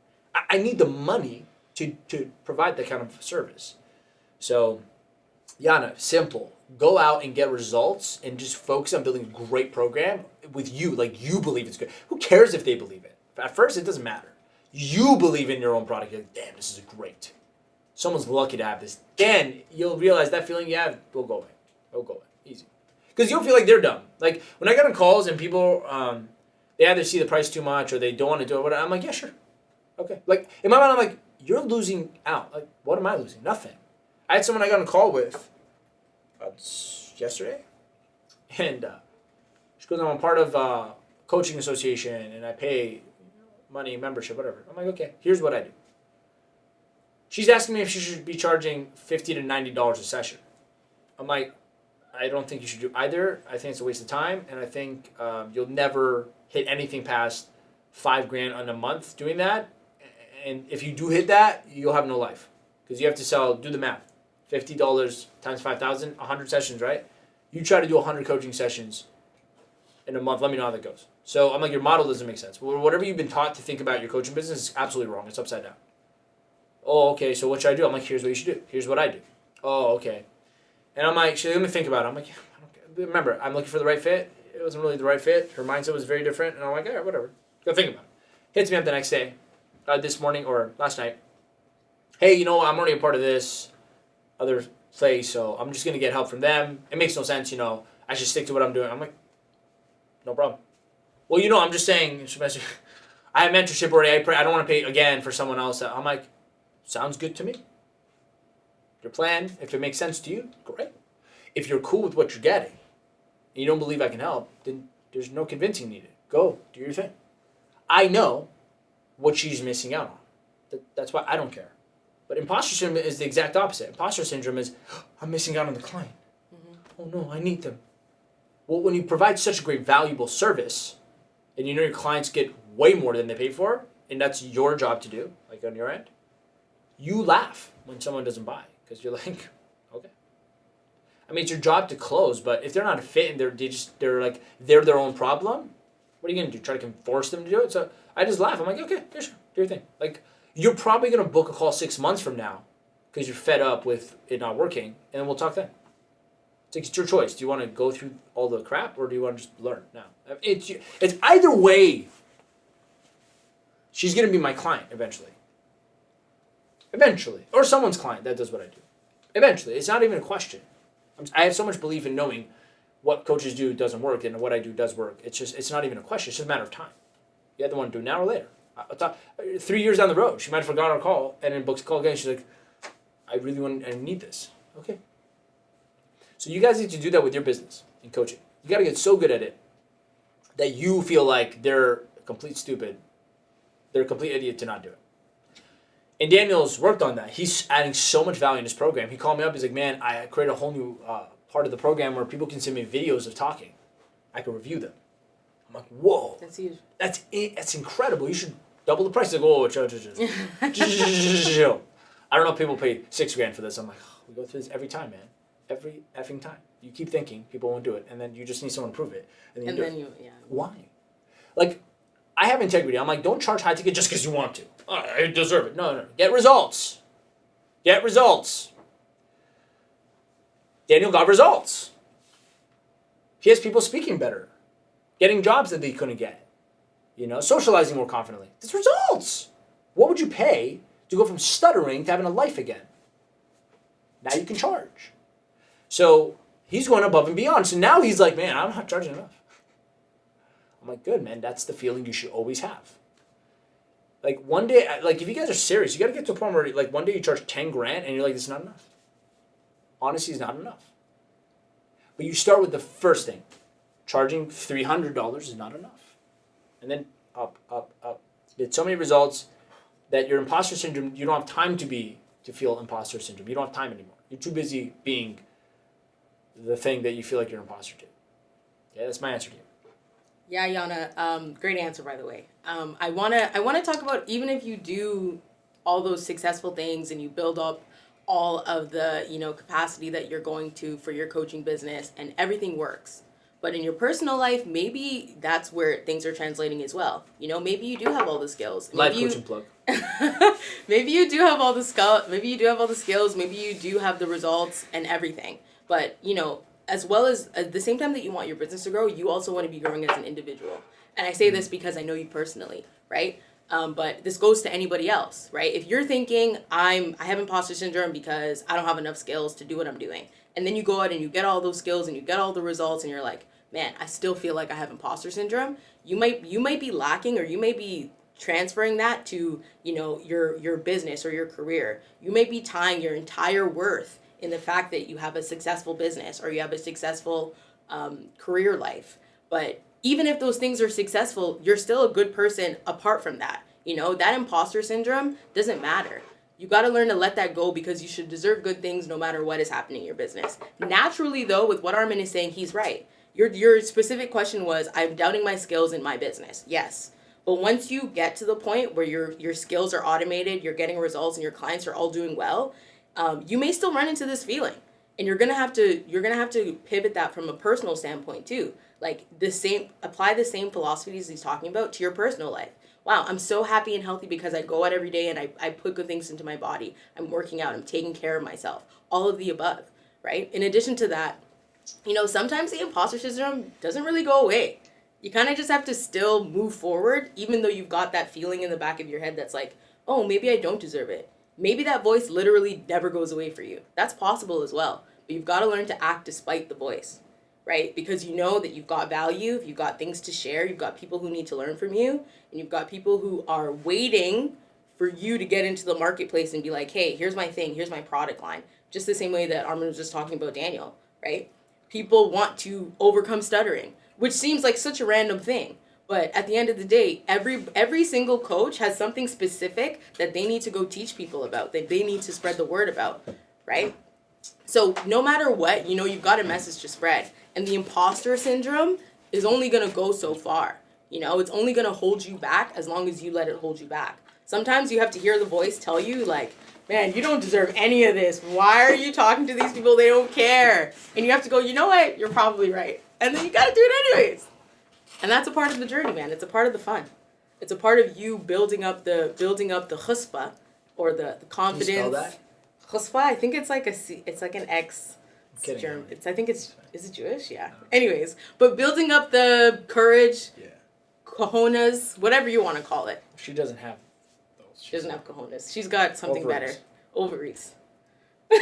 I need the money to provide that kind of service. So, Yana, simple. Go out and get results and just focus on building a great program with you. Like, you believe it's good. Who cares if they believe it? At first, it doesn't matter. You believe in your own product. You're like, damn, this is great. Someone's lucky to have this. Then you'll realize that feeling you have will go away. It'll go away. Easy. Because you'll feel like they're dumb. Like, when I get on calls and people, they either see the price too much or they don't want to do it, whatever, I'm like, yeah, sure. Okay. Like, in my mind, I'm like, you're losing out. Like, what am I losing? Nothing. I had someone I got on a call with yesterday. And she goes, I'm part of a coaching association and I pay money, membership, whatever. I'm like, okay, here's what I do. She's asking me if she should be charging $50 to $90 a session. I'm like, I don't think you should do either. I think it's a waste of time, and I think you'll never hit anything past $5 grand on a month doing that. And if you do hit that, you'll have no life because you have to do the math. $50 times 5,000, 100 sessions, right? You try to do 100 coaching sessions in a month. Let me know how that goes. So I'm like, your model doesn't make sense. Well, whatever you've been taught to think about your coaching business is absolutely wrong. It's upside down. Oh, okay, so what should I do? I'm like, here's what you should do. Here's what I do. Oh, okay. And I'm like, let me think about it. I'm like, yeah, I don't care. Remember, I'm looking for the right fit. It wasn't really the right fit. Her mindset was very different. And I'm like, all right, whatever. Go think about it. Hits me up the next day, this morning or last night. Hey, I'm already a part of this other place, so I'm just going to get help from them. It makes no sense, I should stick to what I'm doing. I'm like, no problem. Well, I'm just saying, I have mentorship already. I don't want to pay again for someone else. I'm like, sounds good to me. Your plan, if it makes sense to you, great. If you're cool with what you're getting, and you don't believe I can help, then there's no convincing needed. Go, do your thing. I know what she's missing out on. That's why I don't care. But imposter syndrome is the exact opposite. Imposter syndrome is, I'm missing out on the client. Mm-hmm. Oh no, I need them. Well, when you provide such a great, valuable service, and your clients get way more than they pay for, and that's your job to do, like on your end, you laugh when someone doesn't buy because you're like, okay. I mean, it's your job to close, but if they're not a fit and they're their own problem, what are you gonna do? Try to force them to do it? So I just laugh. I'm like, okay, yeah, sure, do your thing. Like, you're probably gonna book a call 6 months from now because you're fed up with it not working, and then we'll talk then. It's your choice. Do you want to go through all the crap, or do you want to just learn now? It's either way. She's going to be my client eventually. Eventually. Or someone's client that does what I do. Eventually. It's not even a question. I have so much belief in knowing what coaches do doesn't work and what I do does work. It's not even a question. It's just a matter of time. You either want to do it now or later. 3 years down the road, she might have forgotten our call and then books a call again. She's like, I need this. Okay. So you guys need to do that with your business in coaching. You got to get so good at it that you feel like they're complete stupid. They're a complete idiot to not do it. And Daniel's worked on that. He's adding so much value in his program. He called me up. He's like, man, I created a whole new part of the program where people can send me videos of talking. I can review them. I'm like, whoa. That's huge. That's incredible. You should double the price. He's like, whoa, chill. I don't know if people pay $6 grand for this. I'm like, we go through this every time, man. Every effing time. You keep thinking people won't do it, and then you just need someone to prove it. And then you do it. Why? Like, I have integrity. I'm like, don't charge high ticket just because you want to. Oh, I deserve it. No. Get results. Get results. Daniel got results. He has people speaking better, getting jobs that they couldn't get, socializing more confidently. It's results. What would you pay to go from stuttering to having a life again? Now you can charge. So he's going above and beyond. So now he's like, man, I'm not charging enough. I'm like, good, man. That's the feeling you should always have. Like, one day, like, if you guys are serious, you got to get to a point where, like, one day you charge 10 grand and you're like, this is not enough. Honesty is not enough. But you start with the first thing. Charging $300 is not enough. And then up. You get so many results that your imposter syndrome, you don't have time to feel imposter syndrome. You don't have time anymore. You're too busy being the thing that you feel like you're an imposter to. Yeah, that's my answer to you. Yeah, Yana, great answer, by the way. I wanna talk about, even if you do all those successful things and you build up all of the capacity that you're going to for your coaching business and everything works, but in your personal life, maybe that's where things are translating as well. Maybe you do have all the skills. Life coaching plug. Maybe you do have all the skills. Maybe you do have all the skills. Maybe you do have the results and everything. But as well as at the same time that you want your business to grow, you also want to be growing as an individual. And I say this because I know you personally, right? But this goes to anybody else, right? If you're thinking I have imposter syndrome because I don't have enough skills to do what I'm doing, and then you go out and you get all those skills and you get all the results, and you're like, man, I still feel like I have imposter syndrome. You might be lacking, or you may be transferring that to your business or your career. You may be tying your entire worth in the fact that you have a successful business or you have a successful career life. But even if those things are successful, you're still a good person apart from that. That imposter syndrome doesn't matter. You got to learn to let that go, because you should deserve good things no matter what is happening in your business. Naturally, though, with what Armin is saying, he's right. Your specific question was, I'm doubting my skills in my business. Yes. But once you get to the point where your skills are automated, you're getting results, and your clients are all doing well, you may still run into this feeling, and you're gonna have to pivot that from a personal standpoint too. Like apply the same philosophies he's talking about to your personal life. Wow, I'm so happy and healthy because I go out every day and I put good things into my body. I'm working out. I'm taking care of myself. All of the above, right? In addition to that, sometimes the imposter syndrome doesn't really go away. You kind of just have to still move forward, even though you've got that feeling in the back of your head that's like, oh, maybe I don't deserve it. Maybe that voice literally never goes away for you. That's possible as well. But you've got to learn to act despite the voice, right? Because you know that you've got value, you've got things to share, you've got people who need to learn from you, and you've got people who are waiting for you to get into the marketplace and be like, hey, here's my thing, here's my product line. Just the same way that Armin was just talking about Daniel, right? People want to overcome stuttering, which seems like such a random thing. But at the end of the day, every single coach has something specific that they need to go teach people about, that they need to spread the word about, right? So no matter what, you've got a message to spread. And the imposter syndrome is only going to go so far. It's only going to hold you back as long as you let it hold you back. Sometimes you have to hear the voice tell you, like, man, you don't deserve any of this. Why are you talking to these people? They don't care. And you have to go, you know what? You're probably right. And then you got to do it anyways. And that's a part of the journey, man. It's a part of the fun. It's a part of you building up the chutzpah, or the confidence. Can you spell that? Chutzpah, I think it's like it's like an X. German. Is it Jewish? Yeah. Anyways, but building up the courage, cojones, whatever you want to call it. She doesn't have those. She doesn't have cojones. She's got something better. Ovaries. Easy.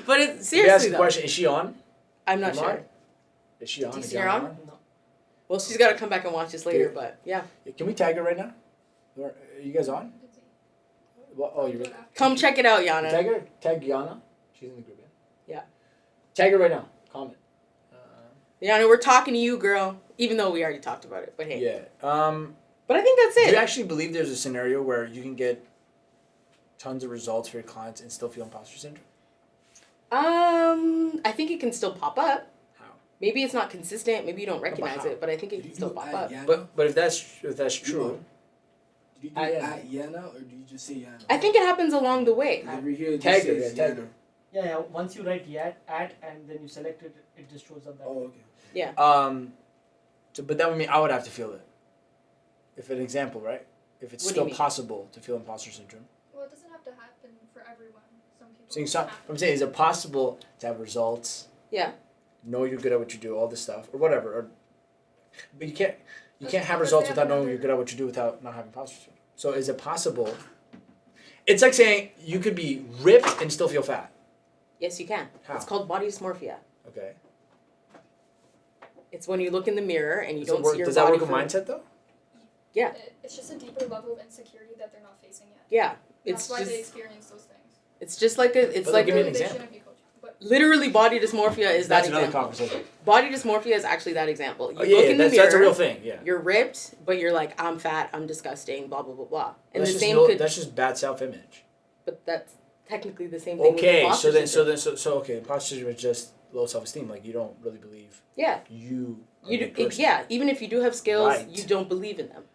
But it's seriously, Let me ask you a though. question. Is she on? I'm not sure. Is she on? Do you Is see her Yana on? No. Well, she's got to come back and watch this later, but yeah. Can we tag her right now? Are you guys on? Well, oh, you're. Come check it out, Yana. Tag her. Tag Yana. She's in the group. Yeah. Tag her right now. Comment. Yana, we're talking to you, girl. Even though we already talked about it, but hey. Yeah. But I think that's it. Do you actually believe there's a scenario where you can get tons of results for your clients and still feel imposter syndrome? I think it can still pop up. How? Maybe it's not consistent. Maybe you don't recognize it, but I think it can still pop up. But if that's true. Do you do at Yana, or do you just say Yana? I think it happens along the way. Every here, Tag her. Tag her. Yeah. Once you write at and then you select it, it just shows up that. Oh, okay. Yeah. So, but that would mean I would have to feel it. If an example, right? If it's What do you still mean? possible to feel imposter syndrome. Well, it doesn't have to happen for everyone. Some people. So have I'm saying, is it possible to have results, Yeah. know you're good at what you do, all this stuff, or whatever, but you can't That's have because results they have without knowing another- you're good at what you do without not having imposter syndrome. So is it possible? It's like saying you could be ripped and still feel fat. Yes, you can. How? It's called body dysmorphia. Okay. It's when you look in the mirror and you Does, don't see your does body that work with for- mindset though? Yeah. It's just a deeper level of insecurity that they're not facing yet. Yeah. That's It's why they just experience those things. it's just like it's But like give me an They example. shouldn't be coaching. But literally body dysmorphia is That's that another example. conversation. Body dysmorphia is actually that example. You Oh, yeah, look in the mirror. that's a real thing. Yeah. You're ripped, but you're like, I'm fat, I'm disgusting, blah blah blah blah. And That's the just same no, could, that's just bad self-image. but that's technically the same thing. Okay, with so imposter then syndrome. okay, imposter syndrome is just low self-esteem. Like you don't really believe Yeah, you. Are you a do. good person. Yeah, even if you do have skills, Right. you don't believe in them.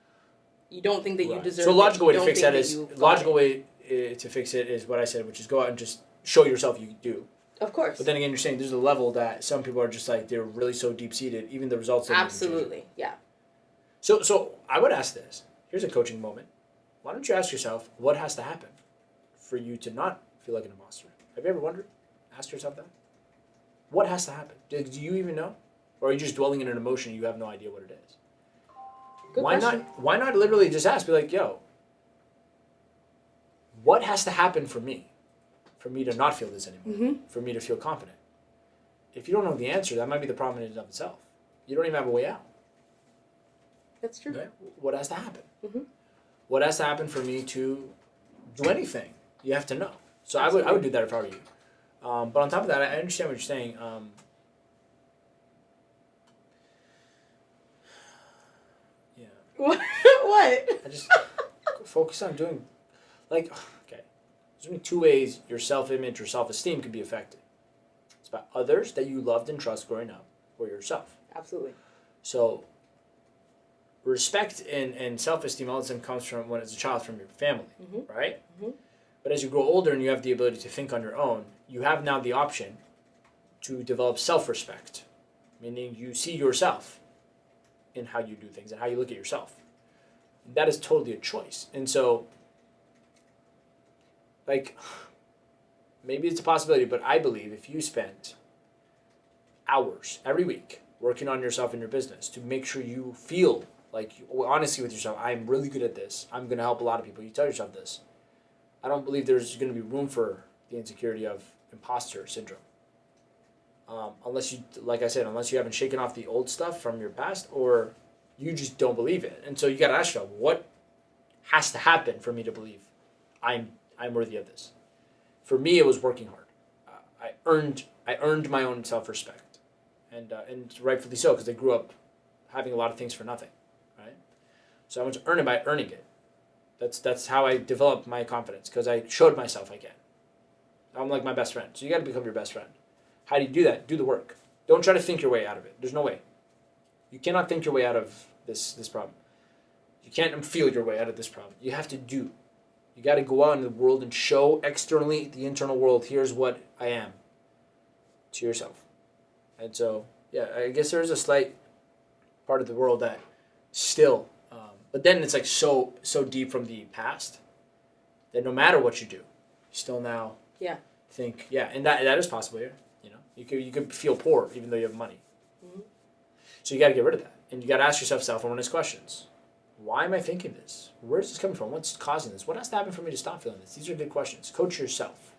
You don't think that you Right. deserve. So a logical way it. to You fix don't that think is you've got logical it. way to fix it is what I said, which is go out and just show yourself you do. Of course. But then again, you're saying there's a level that some people are just like they're really so deep seated, even the results. Don't even change. Absolutely, yeah. So I would ask this. Here's a coaching moment. Why don't you ask yourself what has to happen for you to not feel like an imposter? Have you ever wondered? Ask yourself that. What has to happen? Do you even know, or are you just dwelling in an emotion you have no idea what it is? Good Why question. not? Why not literally just ask? Be like, yo, what has to happen for me to not feel this anymore? For me to feel confident? If you don't know the answer, that might be the problem in and of itself. You don't even have a way out. That's true. Right? What has to happen? Mhm. What has to happen for me to do anything? You have to know. So I would do that if I were you. But on top of that, I understand what you're saying. Yeah. What? I just focus on doing, like, okay. There's only two ways your self-image or self-esteem can be affected. It's by others that you loved and trust growing up, or yourself. Absolutely. So, respect and self-esteem all of a sudden comes from when as a child from your family, right? Mhm. But as you grow older and you have the ability to think on your own, you have now the option to develop self-respect, meaning you see yourself in how you do things and how you look at yourself. That is totally a choice. And so, like, maybe it's a possibility, but I believe if you spent hours every week working on yourself and your business to make sure you feel like, honestly with yourself, I'm really good at this. I'm going to help a lot of people. You tell yourself this. I don't believe there's going to be room for the insecurity of imposter syndrome. Unless you, like I said, unless you haven't shaken off the old stuff from your past or you just don't believe it. And so you got to ask yourself, what has to happen for me to believe I'm worthy of this? For me, it was working hard. I earned my own self-respect, and rightfully so, because I grew up having a lot of things for nothing, right? So I went to earn it by earning it. That's how I developed my confidence, because I showed myself I can. I'm like my best friend, so you got to become your best friend. How do you do that? Do the work. Don't try to think your way out of it. There's no way. You cannot think your way out of this problem. You can't feel your way out of this problem. You have to do. You got to go out in the world and show externally the internal world, here's what I am, to yourself. And so, yeah, I guess there's a slight part of the world that still, but then it's like so deep from the past that no matter what you do, you still now think, and that is possible here. You know, you could feel poor even though you have money. Mhm. So you got to get rid of that, and you got to ask yourself self-awareness questions. Why am I thinking this? Where's this coming from? What's causing this? What has to happen for me to stop feeling this? These are good questions. Coach yourself.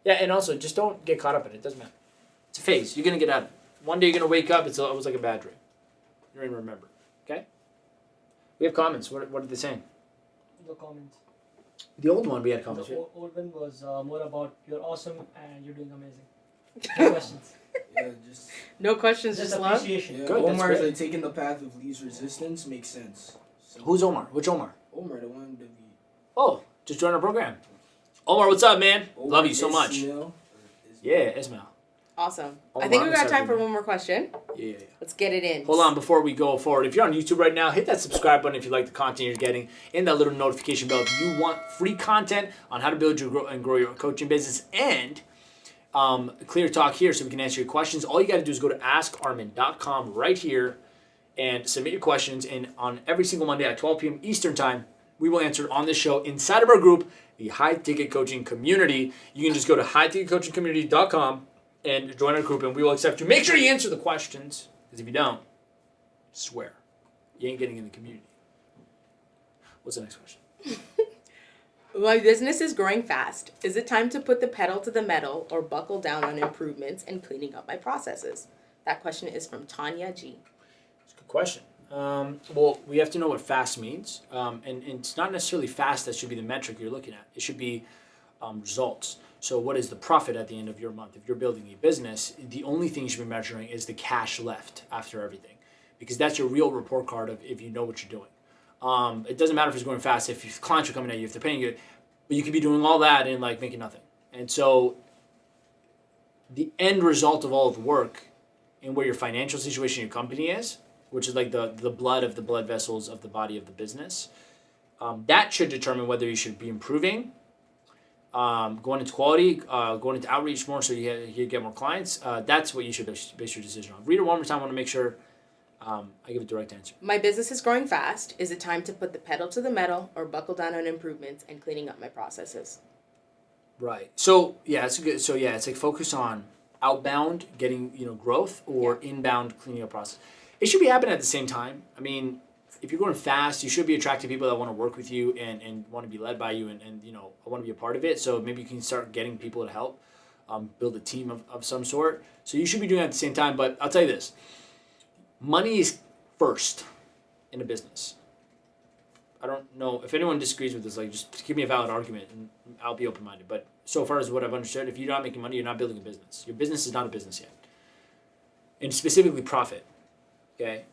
Yeah, and also just don't get caught up in it. It doesn't matter. It's a phase. You're gonna get out of it. One day you're gonna wake up. It was like a bad dream. You're gonna remember. Okay. We have comments. What are they saying? The comments. The old one we had comments. The old one was more about you're awesome and you're doing amazing. No questions. Yeah, just No questions, Just just love. appreciation. yeah, Good, that's Omar's great. like taking the path of least resistance makes sense. So, Who's Omar? Which Omar? Omar, the one that we. Oh, just joined our program. Omar, what's up, man? Omar Love you so much. Ismail. Yeah, Ismail. Awesome. Omar, I think we I'm got excited time for for you. one more question. Yeah. Let's get it in. Hold on, before we go forward, if you're on YouTube right now, hit that subscribe button if you like the content you're getting, and that little notification bell if you want free content on how to build and grow your coaching business, and Clear Talk here so we can answer your questions. All you got to do is go to askarmin.com right here, and submit your questions. And on every single Monday at 12 p.m. Eastern Time, we will answer on this show inside of our group, the High Ticket Coaching Community. You can just go to highticketcoachingcommunity.com and join our group, and we will accept you. Make sure you answer the questions, because if you don't, swear, you ain't getting in the community. What's the next question? My business is growing fast. Is it time to put the pedal to the metal or buckle down on improvements and cleaning up my processes? That question is from Tanya G. It's a good question. Well, we have to know what fast means. And it's not necessarily fast that should be the metric you're looking at. It should be results. So what is the profit at the end of your month? If you're building a business, the only thing you should be measuring is the cash left after everything, because that's your real report card of if you know what you're doing. It doesn't matter if it's going fast, if your clients are coming at you, if they're paying you, but you could be doing all that and like making nothing. And so the end result of all of the work and where your financial situation, your company is, which is like the blood of the blood vessels of the body of the business, that should determine whether you should be improving, going into quality, going into outreach more so you get more clients. That's what you should base your decision on. Read it one more time. I want to make sure I give a direct answer. My business is growing fast. Is it time to put the pedal to the metal or buckle down on improvements and cleaning up my processes? Right. So yeah, it's good. So yeah, it's like focus on outbound getting growth or inbound cleaning up process. It should be happening at the same time. I mean, if you're going fast, you should be attracting people that want to work with you and want to be led by you and want to be a part of it. So maybe you can start getting people to help build a team of some sort. So you should be doing it at the same time. But I'll tell you this. Money is first in a business. I don't know if anyone disagrees with this. Like, just give me a valid argument, and I'll be open-minded. But so far as what I've understood, if you're not making money, you're not building a business. Your business is not a business yet, and specifically profit. Okay,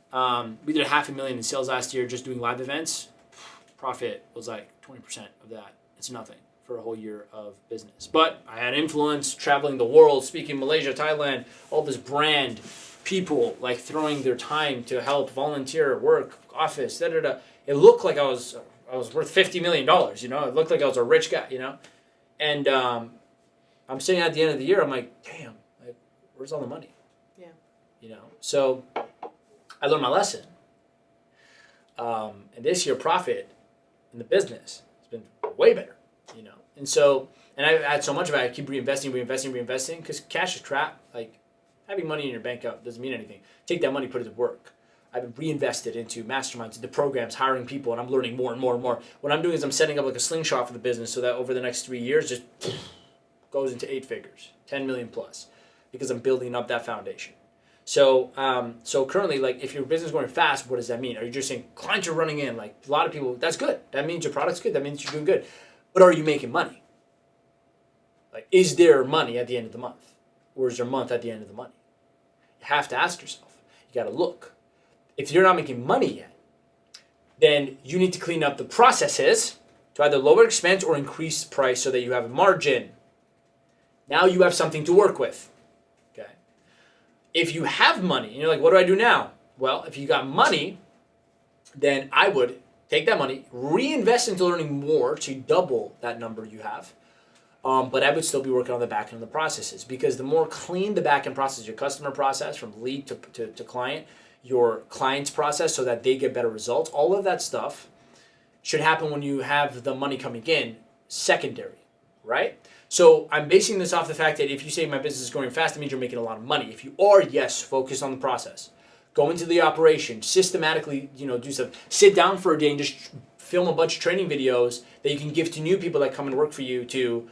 we did $500,000 in sales last year just doing live events. Profit was like 20% of that. It's nothing for a whole year of business. But I had influence, traveling the world, speaking Malaysia, Thailand, all this brand. People like throwing their time to help volunteer, work, office, It looked like I was worth $50 million, It looked like I was a rich guy, And I'm sitting at the end of the year, I'm like, damn, like, where's all the money? Yeah. So I learned my lesson. And this year, profit in the business has been way better, And I've had so much of it, I keep reinvesting, because cash is crap. Like, having money in your bank account doesn't mean anything. Take that money, put it to work. I've been reinvested into masterminds, into programs, hiring people, and I'm learning more and more and more. What I'm doing is I'm setting up like a slingshot for the business so that over the next 3 years, just goes into 8 figures, 10 million plus, because I'm building up that foundation. So currently, like, if your business is going fast, what does that mean? Are you just saying clients are running in? Like, a lot of people, that's good. That means your product's good. That means you're doing good. But are you making money? Like, is there money at the end of the month? Or is there month at the end of the money? You have to ask yourself. You got to look. If you're not making money yet, then you need to clean up the processes to either lower expense or increase price so that you have a margin. Now you have something to work with. Okay. If you have money and you're like, what do I do now? Well, if you got money, then I would take that money, reinvest into learning more to double that number you have. But I would still be working on the back end of the processes, because the more clean the back end process, your customer process from lead to client, your client's process so that they get better results, all of that stuff should happen when you have the money coming in secondary, right? So I'm basing this off the fact that if you say my business is growing fast, it means you're making a lot of money. If you are, yes, focus on the process. Go into the operation, systematically, do stuff. Sit down for a day and just film a bunch of training videos that you can give to new people that come and work for you to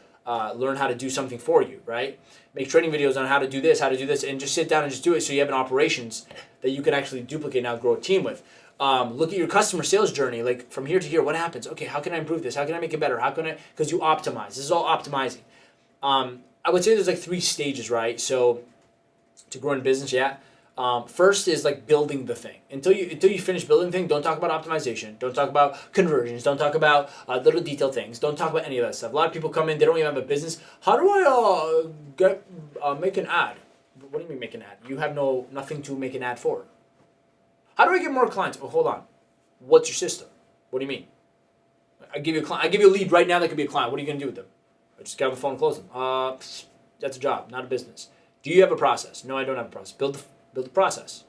learn how to do something for you, right? Make training videos on how to do this, and just sit down and just do it so you have an operations that you can actually duplicate and now grow a team with. Look at your customer sales journey, like from here to here, what happens? Okay, how can I improve this? How can I make it better? Because you optimize. This is all optimizing. I would say there's like 3 stages, right? So to grow in business, first is like building the thing. Until you finish building the thing, don't talk about optimization. Don't talk about conversions. Don't talk about little detail things. Don't talk about any of that stuff. A lot of people come in, they don't even have a business. How do I make an ad? What do you mean make an ad? You have nothing to make an ad for. How do I get more clients? Oh, hold on. What's your system? What do you mean? I give you a client. I give you a lead right now that could be a client. What are you going to do with them? I just get on the phone and close them. That's a job, not a business. Do you have a process? No, I don't have a process. Build the process.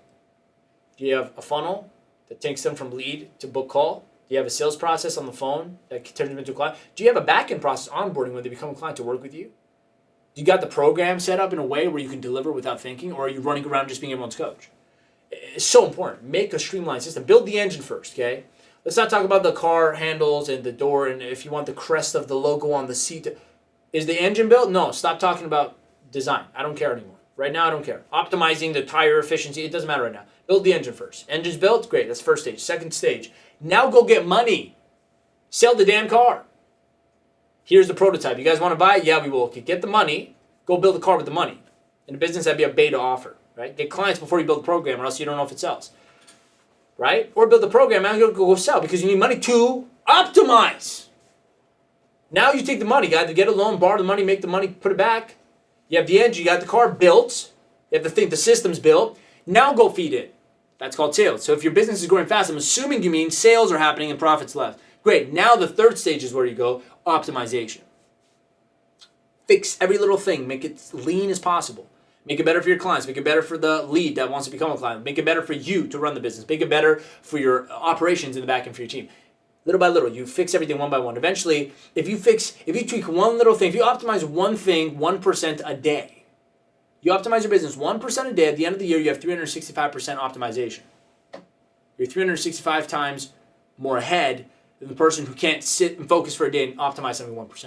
Do you have a funnel that takes them from lead to book call? Do you have a sales process on the phone that turns them into a client? Do you have a back-end process onboarding when they become a client to work with you? Do you got the program set up in a way where you can deliver without thinking, or are you running around just being everyone's coach? It's so important. Make a streamlined system. Build the engine first, okay? Let's not talk about the car handles and the door and if you want the crest of the logo on the seat. Is the engine built? No, stop talking about design. I don't care anymore. Right now, I don't care. Optimizing the tire efficiency, it doesn't matter right now. Build the engine first. Engine's built? Great, that's first stage. Second stage, now go get money. Sell the damn car. Here's the prototype. You guys want to buy it? Yeah, we will. Okay, get the money. Go build a car with the money. In a business, that'd be a beta offer, right? Get clients before you build the program or else you don't know if it sells, right? Or build the program and go sell because you need money to optimize. Now you take the money, guys, to get a loan, borrow the money, make the money, put it back. You have the engine, you got the car built. You have the system's built. Now go feed it. That's called sales. So if your business is growing fast, I'm assuming you mean sales are happening and profits left. Great. Now the third stage is where you go, optimization. Fix every little thing. Make it as lean as possible. Make it better for your clients. Make it better for the lead that wants to become a client. Make it better for you to run the business. Make it better for your operations in the back end for your team. Little by little, you fix everything one by one. Eventually, if you tweak one little thing, if you optimize one thing 1% a day, you optimize your business 1% a day, at the end of the year, you have 365% optimization. You're 365 times more ahead than the person who can't sit and focus for a day and optimize something 1%.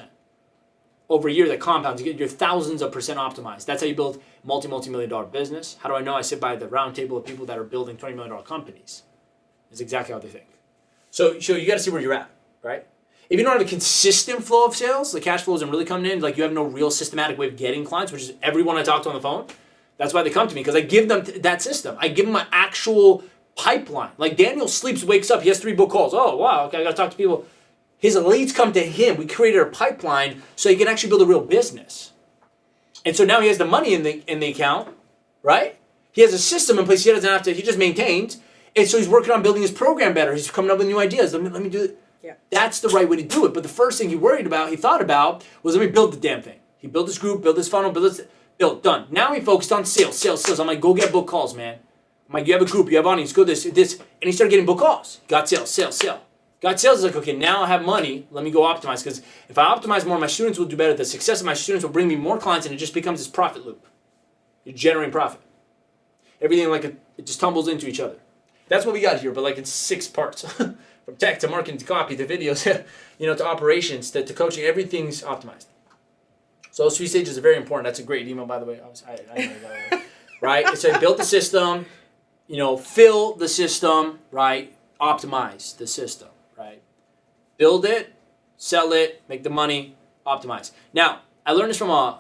Over a year, that compounds. You're thousands of percent optimized. That's how you build multi-million dollar business. How do I know? I sit by the round table of people that are building $20 million companies. It's exactly how they think. So you got to see where you're at, right? If you don't have a consistent flow of sales, the cash flow isn't really coming in, like you have no real systematic way of getting clients, which is everyone I talk to on the phone, that's why they come to me, because I give them that system. I give them an actual pipeline. Like Daniel sleeps, wakes up, he has 3 book calls. Oh, wow, okay, I got to talk to people. His leads come to him. We created a pipeline so he can actually build a real business. And so now he has the money in the account, right? He has a system in place. He doesn't have to, he just maintains. And so he's working on building his program better. He's coming up with new ideas. Let me do it. Yeah. That's the right way to do it. But the first thing he thought about was, let me build the damn thing. He built this group, built this funnel, built, done. Now he focused on sales. I'm like, go get book calls, man. I'm like, you have a group, you have audience, go this. And he started getting book calls. Got sales. Got sales is like, okay, now I have money. Let me go optimize. Because if I optimize more, my students will do better. The success of my students will bring me more clients, and it just becomes this profit loop. You're generating profit. Everything it just tumbles into each other. That's what we got here, but like in 6 parts. From tech to marketing to copy to videos, to operations to coaching, everything's optimized. So those 3 stages are very important. That's a great email, by the way. I know that, right? So build the system, fill the system, right? Optimize the system, right? Build it, sell it, make the money, optimize. Now, I learned this from a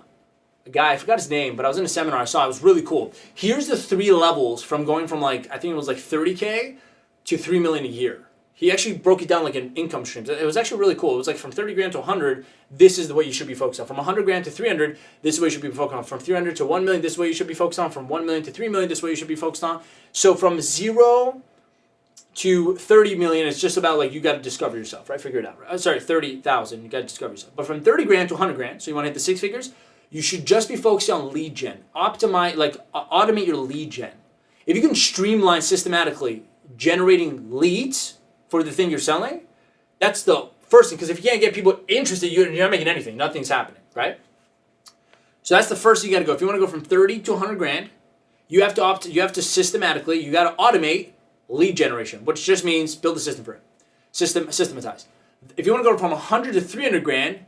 guy, I forgot his name, but I was in a seminar I saw. It was really cool. Here's the 3 levels from going from I think it was $30K to $3 million a year. He actually broke it down like an income stream. It was actually really cool. It was like from 30 grand to 100, this is the way you should be focused on. From 100 grand to 300, this is the way you should be focused on. From 300 to 1 million, this is the way you should be focused on. From 1 million to 3 million, this is the way you should be focused on. So from 0 to 30 million, it's just about you got to discover yourself, right? Figure it out. Right? 30,000, you got to discover yourself. But from 30 grand to 100 grand, so you want to hit the 6 figures, you should just be focused on lead gen. Automate your lead gen. If you can streamline systematically generating leads for the thing you're selling, that's the first thing. Because if you can't get people interested, you're not making anything. Nothing's happening, right? So that's the first thing you got to go. If you want to go from 30 to 100 grand, you have to systematically, you got to automate lead generation, which just means build a system for it. Systematize. If you want to go from 100 to 300 grand,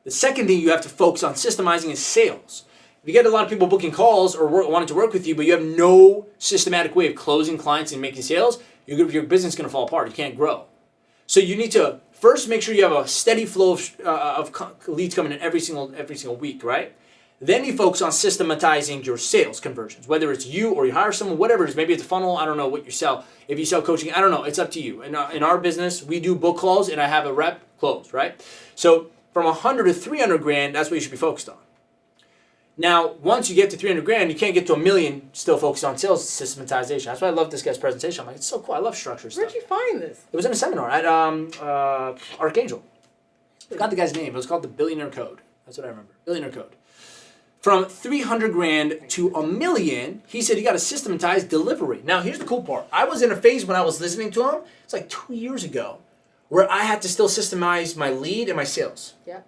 the second thing you have to focus on systemizing is sales. If you get a lot of people booking calls or wanting to work with you, but you have no systematic way of closing clients and making sales, your business is going to fall apart. You can't grow. So you need to first make sure you have a steady flow of leads coming in every single week, right? Then you focus on systematizing your sales conversions, whether it's you or you hire someone, whatever it is. Maybe it's a funnel. I don't know what you sell. If you sell coaching, I don't know. It's up to you. In our business, we do book calls, and I have a rep close, right? So from 100 to 300 grand, that's what you should be focused on. Now, once you get to 300 grand, you can't get to $1 million still focused on sales systematization. That's why I love this guy's presentation. I'm like, it's so cool. I love structure stuff. Where'd you find this? It was in a seminar at Archangel. I forgot the guy's name. It was called the Billionaire Code. That's what I remember. Billionaire Code. from 300 grand to $1 million, he said you got to systematize delivery. Now, here's the cool part. I was in a phase when I was listening to him, it's like 2 years ago, where I had to still systemize my lead and my sales. Yeah.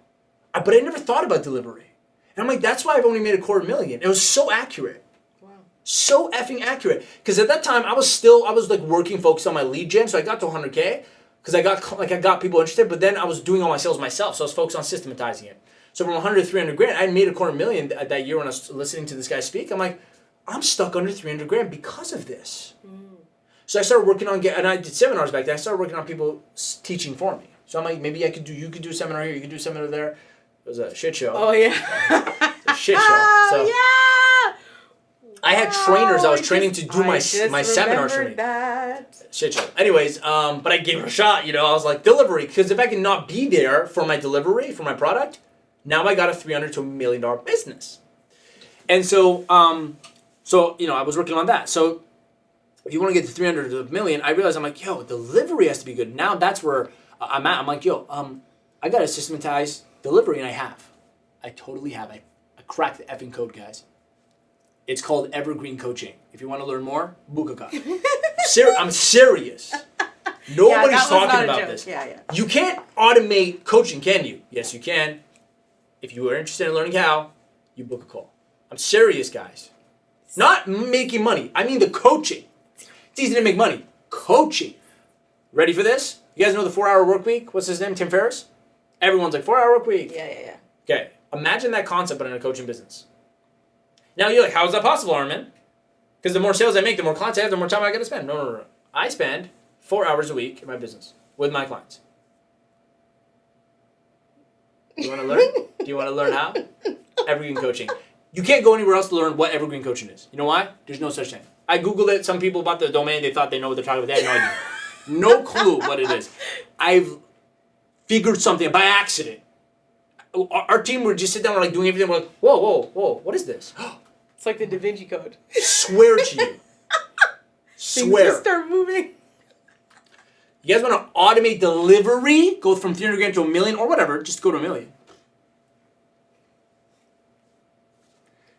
But I never thought about delivery. And I'm like, that's why I've only made $250,000. It was so accurate. Wow. So effing accurate. Because at that time, I was like working, focused on my lead gen, so I got to 100K, because I got people interested, but then I was doing all my sales myself, so I was focused on systematizing it. So from 100 to 300 grand, I made $250,000 that year when I was listening to this guy speak. I'm like, I'm stuck under 300 grand because of this. So I started working on and I did seminars back then. I started working on people teaching for me. So I'm like, maybe you could do a seminar here, you could do a seminar there. It was a shit show. Oh yeah. It's a shit show. So Yeah. I had trainers I was training to do my seminars for me. That. Shit show. Anyways, but I gave it a shot, I was like, delivery, because if I can not be there for my delivery, for my product, now I got a $300 to $1 million business. And so, I was working on that. So if you want to get to 300 to $1 million, I realized I'm like, yo, delivery has to be good. Now that's where I'm at. I'm like, yo, I got to systematize delivery, and I have. I totally have. I cracked the effing code, guys. It's called Evergreen Coaching. If you want to learn more, Bukaka. I'm serious. Nobody's talking about this. Yeah. You can't automate coaching, can you? Yes, you can. If you are interested in learning how, you book a call. I'm serious, guys. Not making money. I mean the coaching. It's easy to make money. Coaching. Ready for this? You guys know the 4-hour work week? What's his name? Tim Ferriss? Everyone's like, 4-hour work week. Yeah. Okay. Imagine that concept, but in a coaching business. Now you're like, how is that possible, Armin? Because the more sales I make, the more clients I have, the more time I got to spend. No. I spend 4 hours a week in my business with my clients. Do you want to learn? Do you want to learn how? Evergreen coaching. You can't go anywhere else to learn what evergreen coaching is. You know why? There's no such thing. I Googled it. Some people bought the domain. They thought they know what they're talking about. They had no idea. No clue what it is. I've figured something by accident. Our team would just sit down and like doing everything. We're like, whoa, what is this? It's like the Da Vinci Code. Swear to you. Things Swear. just start moving. You guys want to automate delivery? Go from 300 grand to $1 million or whatever. Just go to $1 million.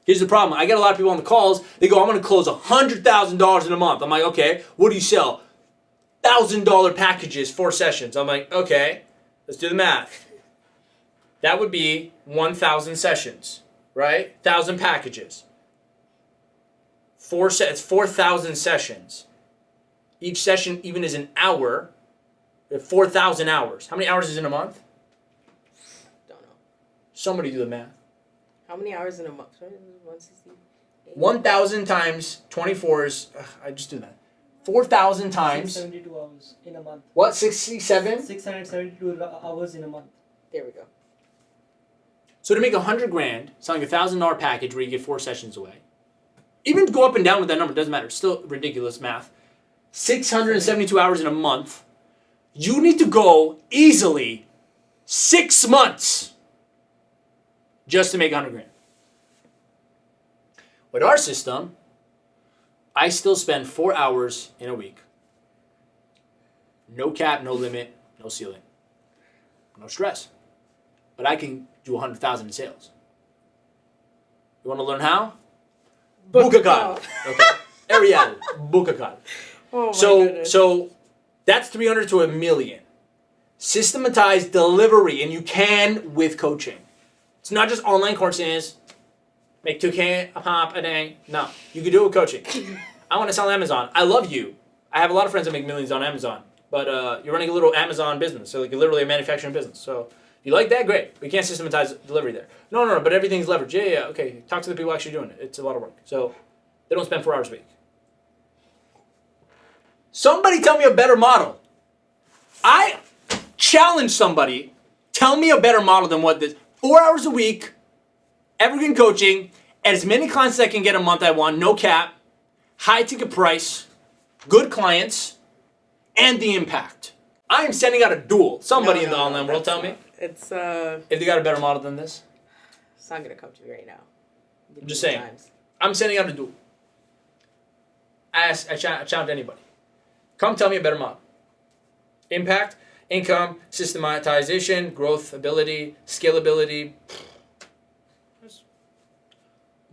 Here's the problem. I get a lot of people on the calls. They go, I'm going to close $100,000 in a month. I'm like, okay, what do you sell? $1,000 packages, 4 sessions. I'm like, okay, let's do the math. That would be 1,000 sessions, right? 1,000 packages. It's 4,000 sessions. Each session even is an hour. 4,000 hours. How many hours is in a month? Don't know. Somebody do the math. How many hours in a month? 160. 1,000 times 24 is, I just do that. 4,000 times. 672 hours in a month. What, 67? 672 hours in a month. There we go. So to make 100 grand, selling a $1,000 package where you get 4 sessions away, even go up and down with that number, doesn't matter. It's still ridiculous math. 672 hours in a month. You need to go easily 6 months just to make 100 grand. With our system, I still spend 4 hours in a week. No cap, no limit, no ceiling. No stress. But I can do 100,000 in sales. You want to learn how? Bukaka. Okay. Ariel, Bukaka. Oh my goodness. So that's 300 to $1 million. Systematize delivery, and you can with coaching. It's not just online courses. Make 2K a pop a day. No, you can do it with coaching. I want to sell on Amazon. I love you. I have a lot of friends that make millions on Amazon, but you're running a little Amazon business, so like literally a manufacturing business. So if you like that, great. We can't systematize delivery there. No, but everything's leveraged. Yeah, okay. Talk to the people actually doing it. It's a lot of work. So they don't spend 4 hours a week. Somebody tell me a better model. I challenge somebody. Tell me a better model than what this. 4 hours a week, evergreen coaching, as many clients as I can get a month I want, no cap, high ticket price, good clients, and the impact. I am sending out a duel. Somebody in the online world tell me. It's If they got a better model than this. It's not gonna come to me right now. I'm just saying. I'm sending out a duel. I challenge anybody. Come tell me a better model. Impact, income, systematization, growth, ability, scalability.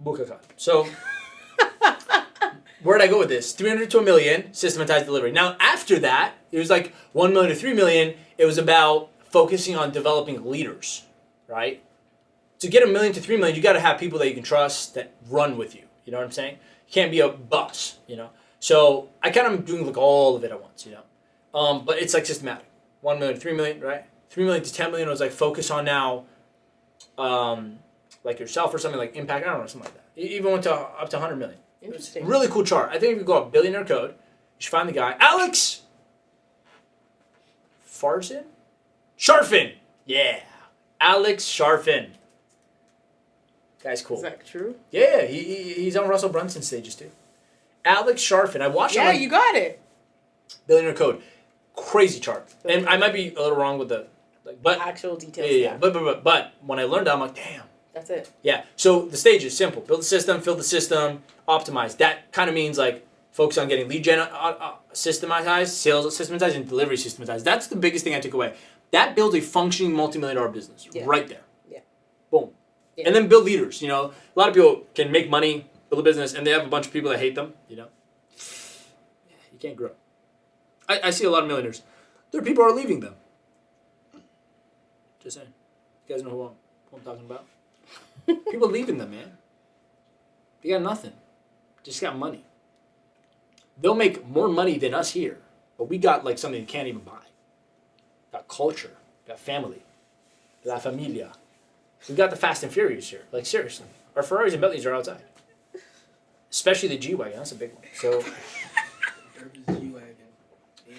Bukaka. So, where'd I go with this? 300 to a million, systematized delivery. Now, after that, it was like 1 million to 3 million. It was about focusing on developing leaders, right? To get 1 million to 3 million, you got to have people that you can trust that run with you. You know what I'm saying? You can't be a boss, you know? So, I kind of am doing like all of it at once, you know? But it's like systematic. 1 million to 3 million, right? 3 million to 10 million was like focus on now, like yourself or something like impact. I don't know, something like that. It even went to up to 100 million. Interesting. Really cool chart. I think if you go up billionaire code, you should find the guy. Alex Farson? Sharfin. Yeah. Alex Sharfin. Guy's cool. Is that true? Yeah, he's on Russell Brunson stages too. Alex Sharfin. I watched him. Yeah, Like, you got it. billionaire code. Crazy chart. And I might be a little wrong with the like, but Actual details. yeah. But when I learned that, I'm like, damn. That's it. Yeah. So the stage is simple. Build the system, fill the system, optimize. That kind of means like focus on getting lead gen systematized, sales systematized, and delivery systematized. That's the biggest thing I took away. That builds a functioning multi-million-dollar business right there. Yeah. Boom. Yeah. And then build leaders. You know, a lot of people can make money, build a business, and they have a bunch of people that hate them. You know, you can't grow. I see a lot of millionaires. There are people who are leaving them. Just saying. You guys know who I'm talking about? People leaving them, man. They got nothing. Just got money. They'll make more money than us here, but we got like something you can't even buy. Got culture. Got family. La familia. We got the Fast and Furious here. Like seriously, our Ferraris and Bentleys are outside. Especially the G-Wagon. That's a big one. So,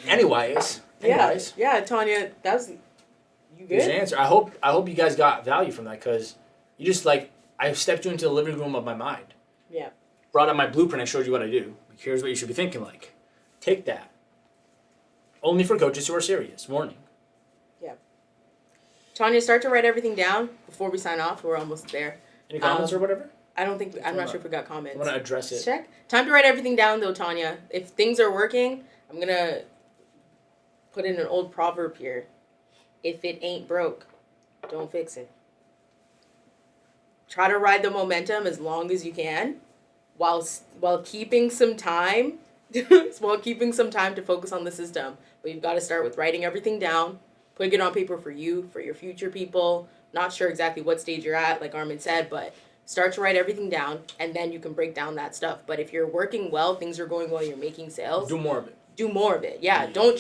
anyways. Yeah, Tanya, that was you Here's the good? answer. I hope you guys got value from that because you just like I stepped you into the living room of my mind. Yeah. Brought out my blueprint. I showed you what I do. Here's what you should be thinking like. Take that. Only for coaches who are serious. Warning. Yeah. Tanya, start to write everything down before we sign off. We're almost there. Any comments or whatever? I'm not sure if we got comments. I want to address it. Check. Time to write everything down though, Tanya. If things are working, I'm gonna put in an old proverb here. If it ain't broke, don't fix it. Try to ride the momentum as long as you can, while keeping some time, to focus on the system. But you've got to start with writing everything down, putting it on paper for you, for your future people. Not sure exactly what stage you're at, like Armin said, but start to write everything down, and then you can break down that stuff. But if you're working well, things are going well, you're making sales. Do more of it. Do more of it. Yeah. Don't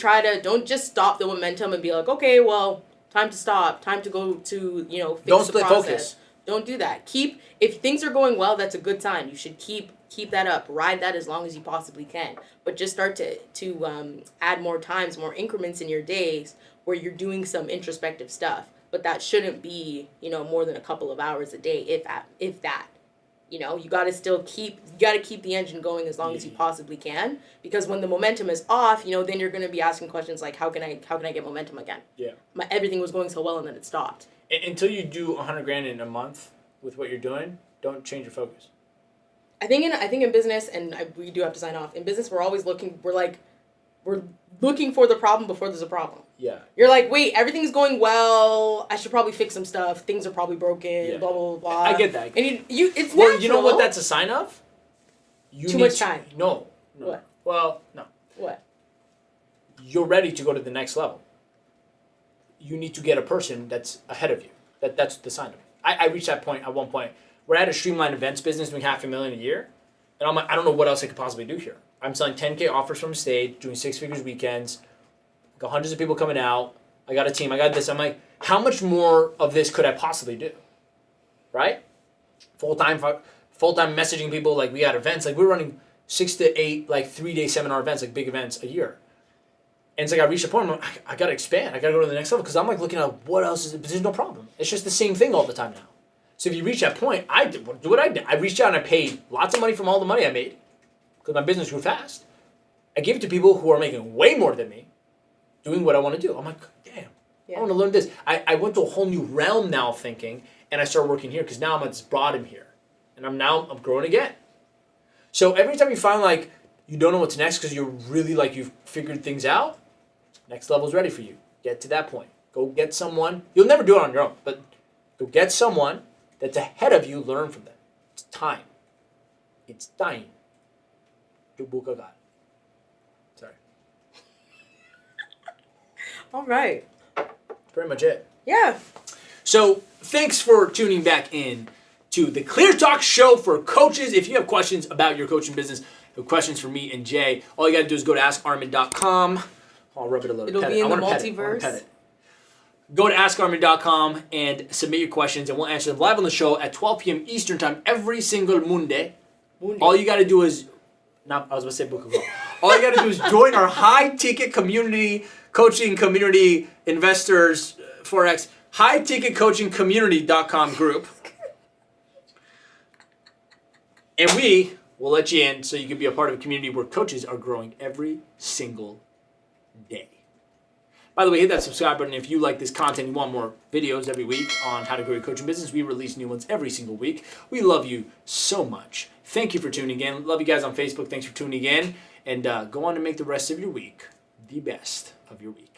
just stop the momentum and be like, okay, well, time to stop. Time to go to, fix Don't the split process. focus. Don't do that. If things are going well, that's a good sign. You should keep that up. Ride that as long as you possibly can. But just start to add more times, more increments in your days where you're doing some introspective stuff. But that shouldn't be, more than a couple of hours a day, if that. You got to keep the engine going as long as you possibly can, because when the momentum is off, then you're going to be asking questions like, how can I get momentum again? Yeah. Everything was going so well and then it stopped. Until you do $100,000 in a month with what you're doing, don't change your focus. I think in business, and we do have to sign off. In business, we're always looking for the problem before there's a problem. Yeah. You're like, wait, everything's going well. I should probably fix some stuff. Things are probably broken. Yeah. Blah blah blah. I get that. And it's Well, natural. you know what that's a sign of? Too much time. No. What? Well, no. What? You're ready to go to the next level. You need to get a person that's ahead of you. That's the sign of it. I reached that point at one point where I had a streamlined events business doing $500,000 a year, and I'm like, I don't know what else I could possibly do here. I'm selling 10K offers from stage, doing 6 figures weekends, got hundreds of people coming out. I got a team. I got this. I'm like, how much more of this could I possibly do? Right? Full-time messaging people. Like, we got events. Like, we're running 6 to 8, like, 3-day seminar events, like, big events a year. And it's like I reached a point where I'm like, I got to expand. I got to go to the next level because I'm, like, looking at what else is it. But there's no problem. It's just the same thing all the time now. So if you reach that point, do what I did. I reached out and I paid lots of money from all the money I made because my business grew fast. I gave it to people who are making way more than me, doing what I want to do. I'm like, damn, I want to learn this. I went to a whole new realm now of thinking, and I started working here because now I'm at this bottom here. And I'm growing again. So every time you find like you don't know what's next because you're really like you've figured things out, next level's ready for you. Get to that point. Go get someone. You'll never do it on your own, but go get someone that's ahead of you, learn from them. It's time. It's time to book a god. Sorry. All right. Pretty much it. Yeah. So thanks for tuning back in to the Clear Talk show for coaches. If you have questions about your coaching business, questions for me and Jay, all you got to do is go to askarmin.com. I'll rub it a little. It'll pet be it. in I the wanna pet it. I wanna multiverse. pet it. Go to askarmin.com and submit your questions, and we'll answer them live on the show at 12 p.m. Eastern Time every single Monday. All you got to do is, I was going to say book a call. All you got to do is join our high-ticket community, coaching community, investors, Forex, high-ticket-coaching-community.com group. And we will let you in so you can be a part of a community where coaches are growing every single day. By the way, hit that subscribe button if you like this content and you want more videos every week on how to grow your coaching business. We release new ones every single week. We love you so much. Thank you for tuning in. Love you guys on Facebook. Thanks for tuning in. And go on and make the rest of your week the best of your week.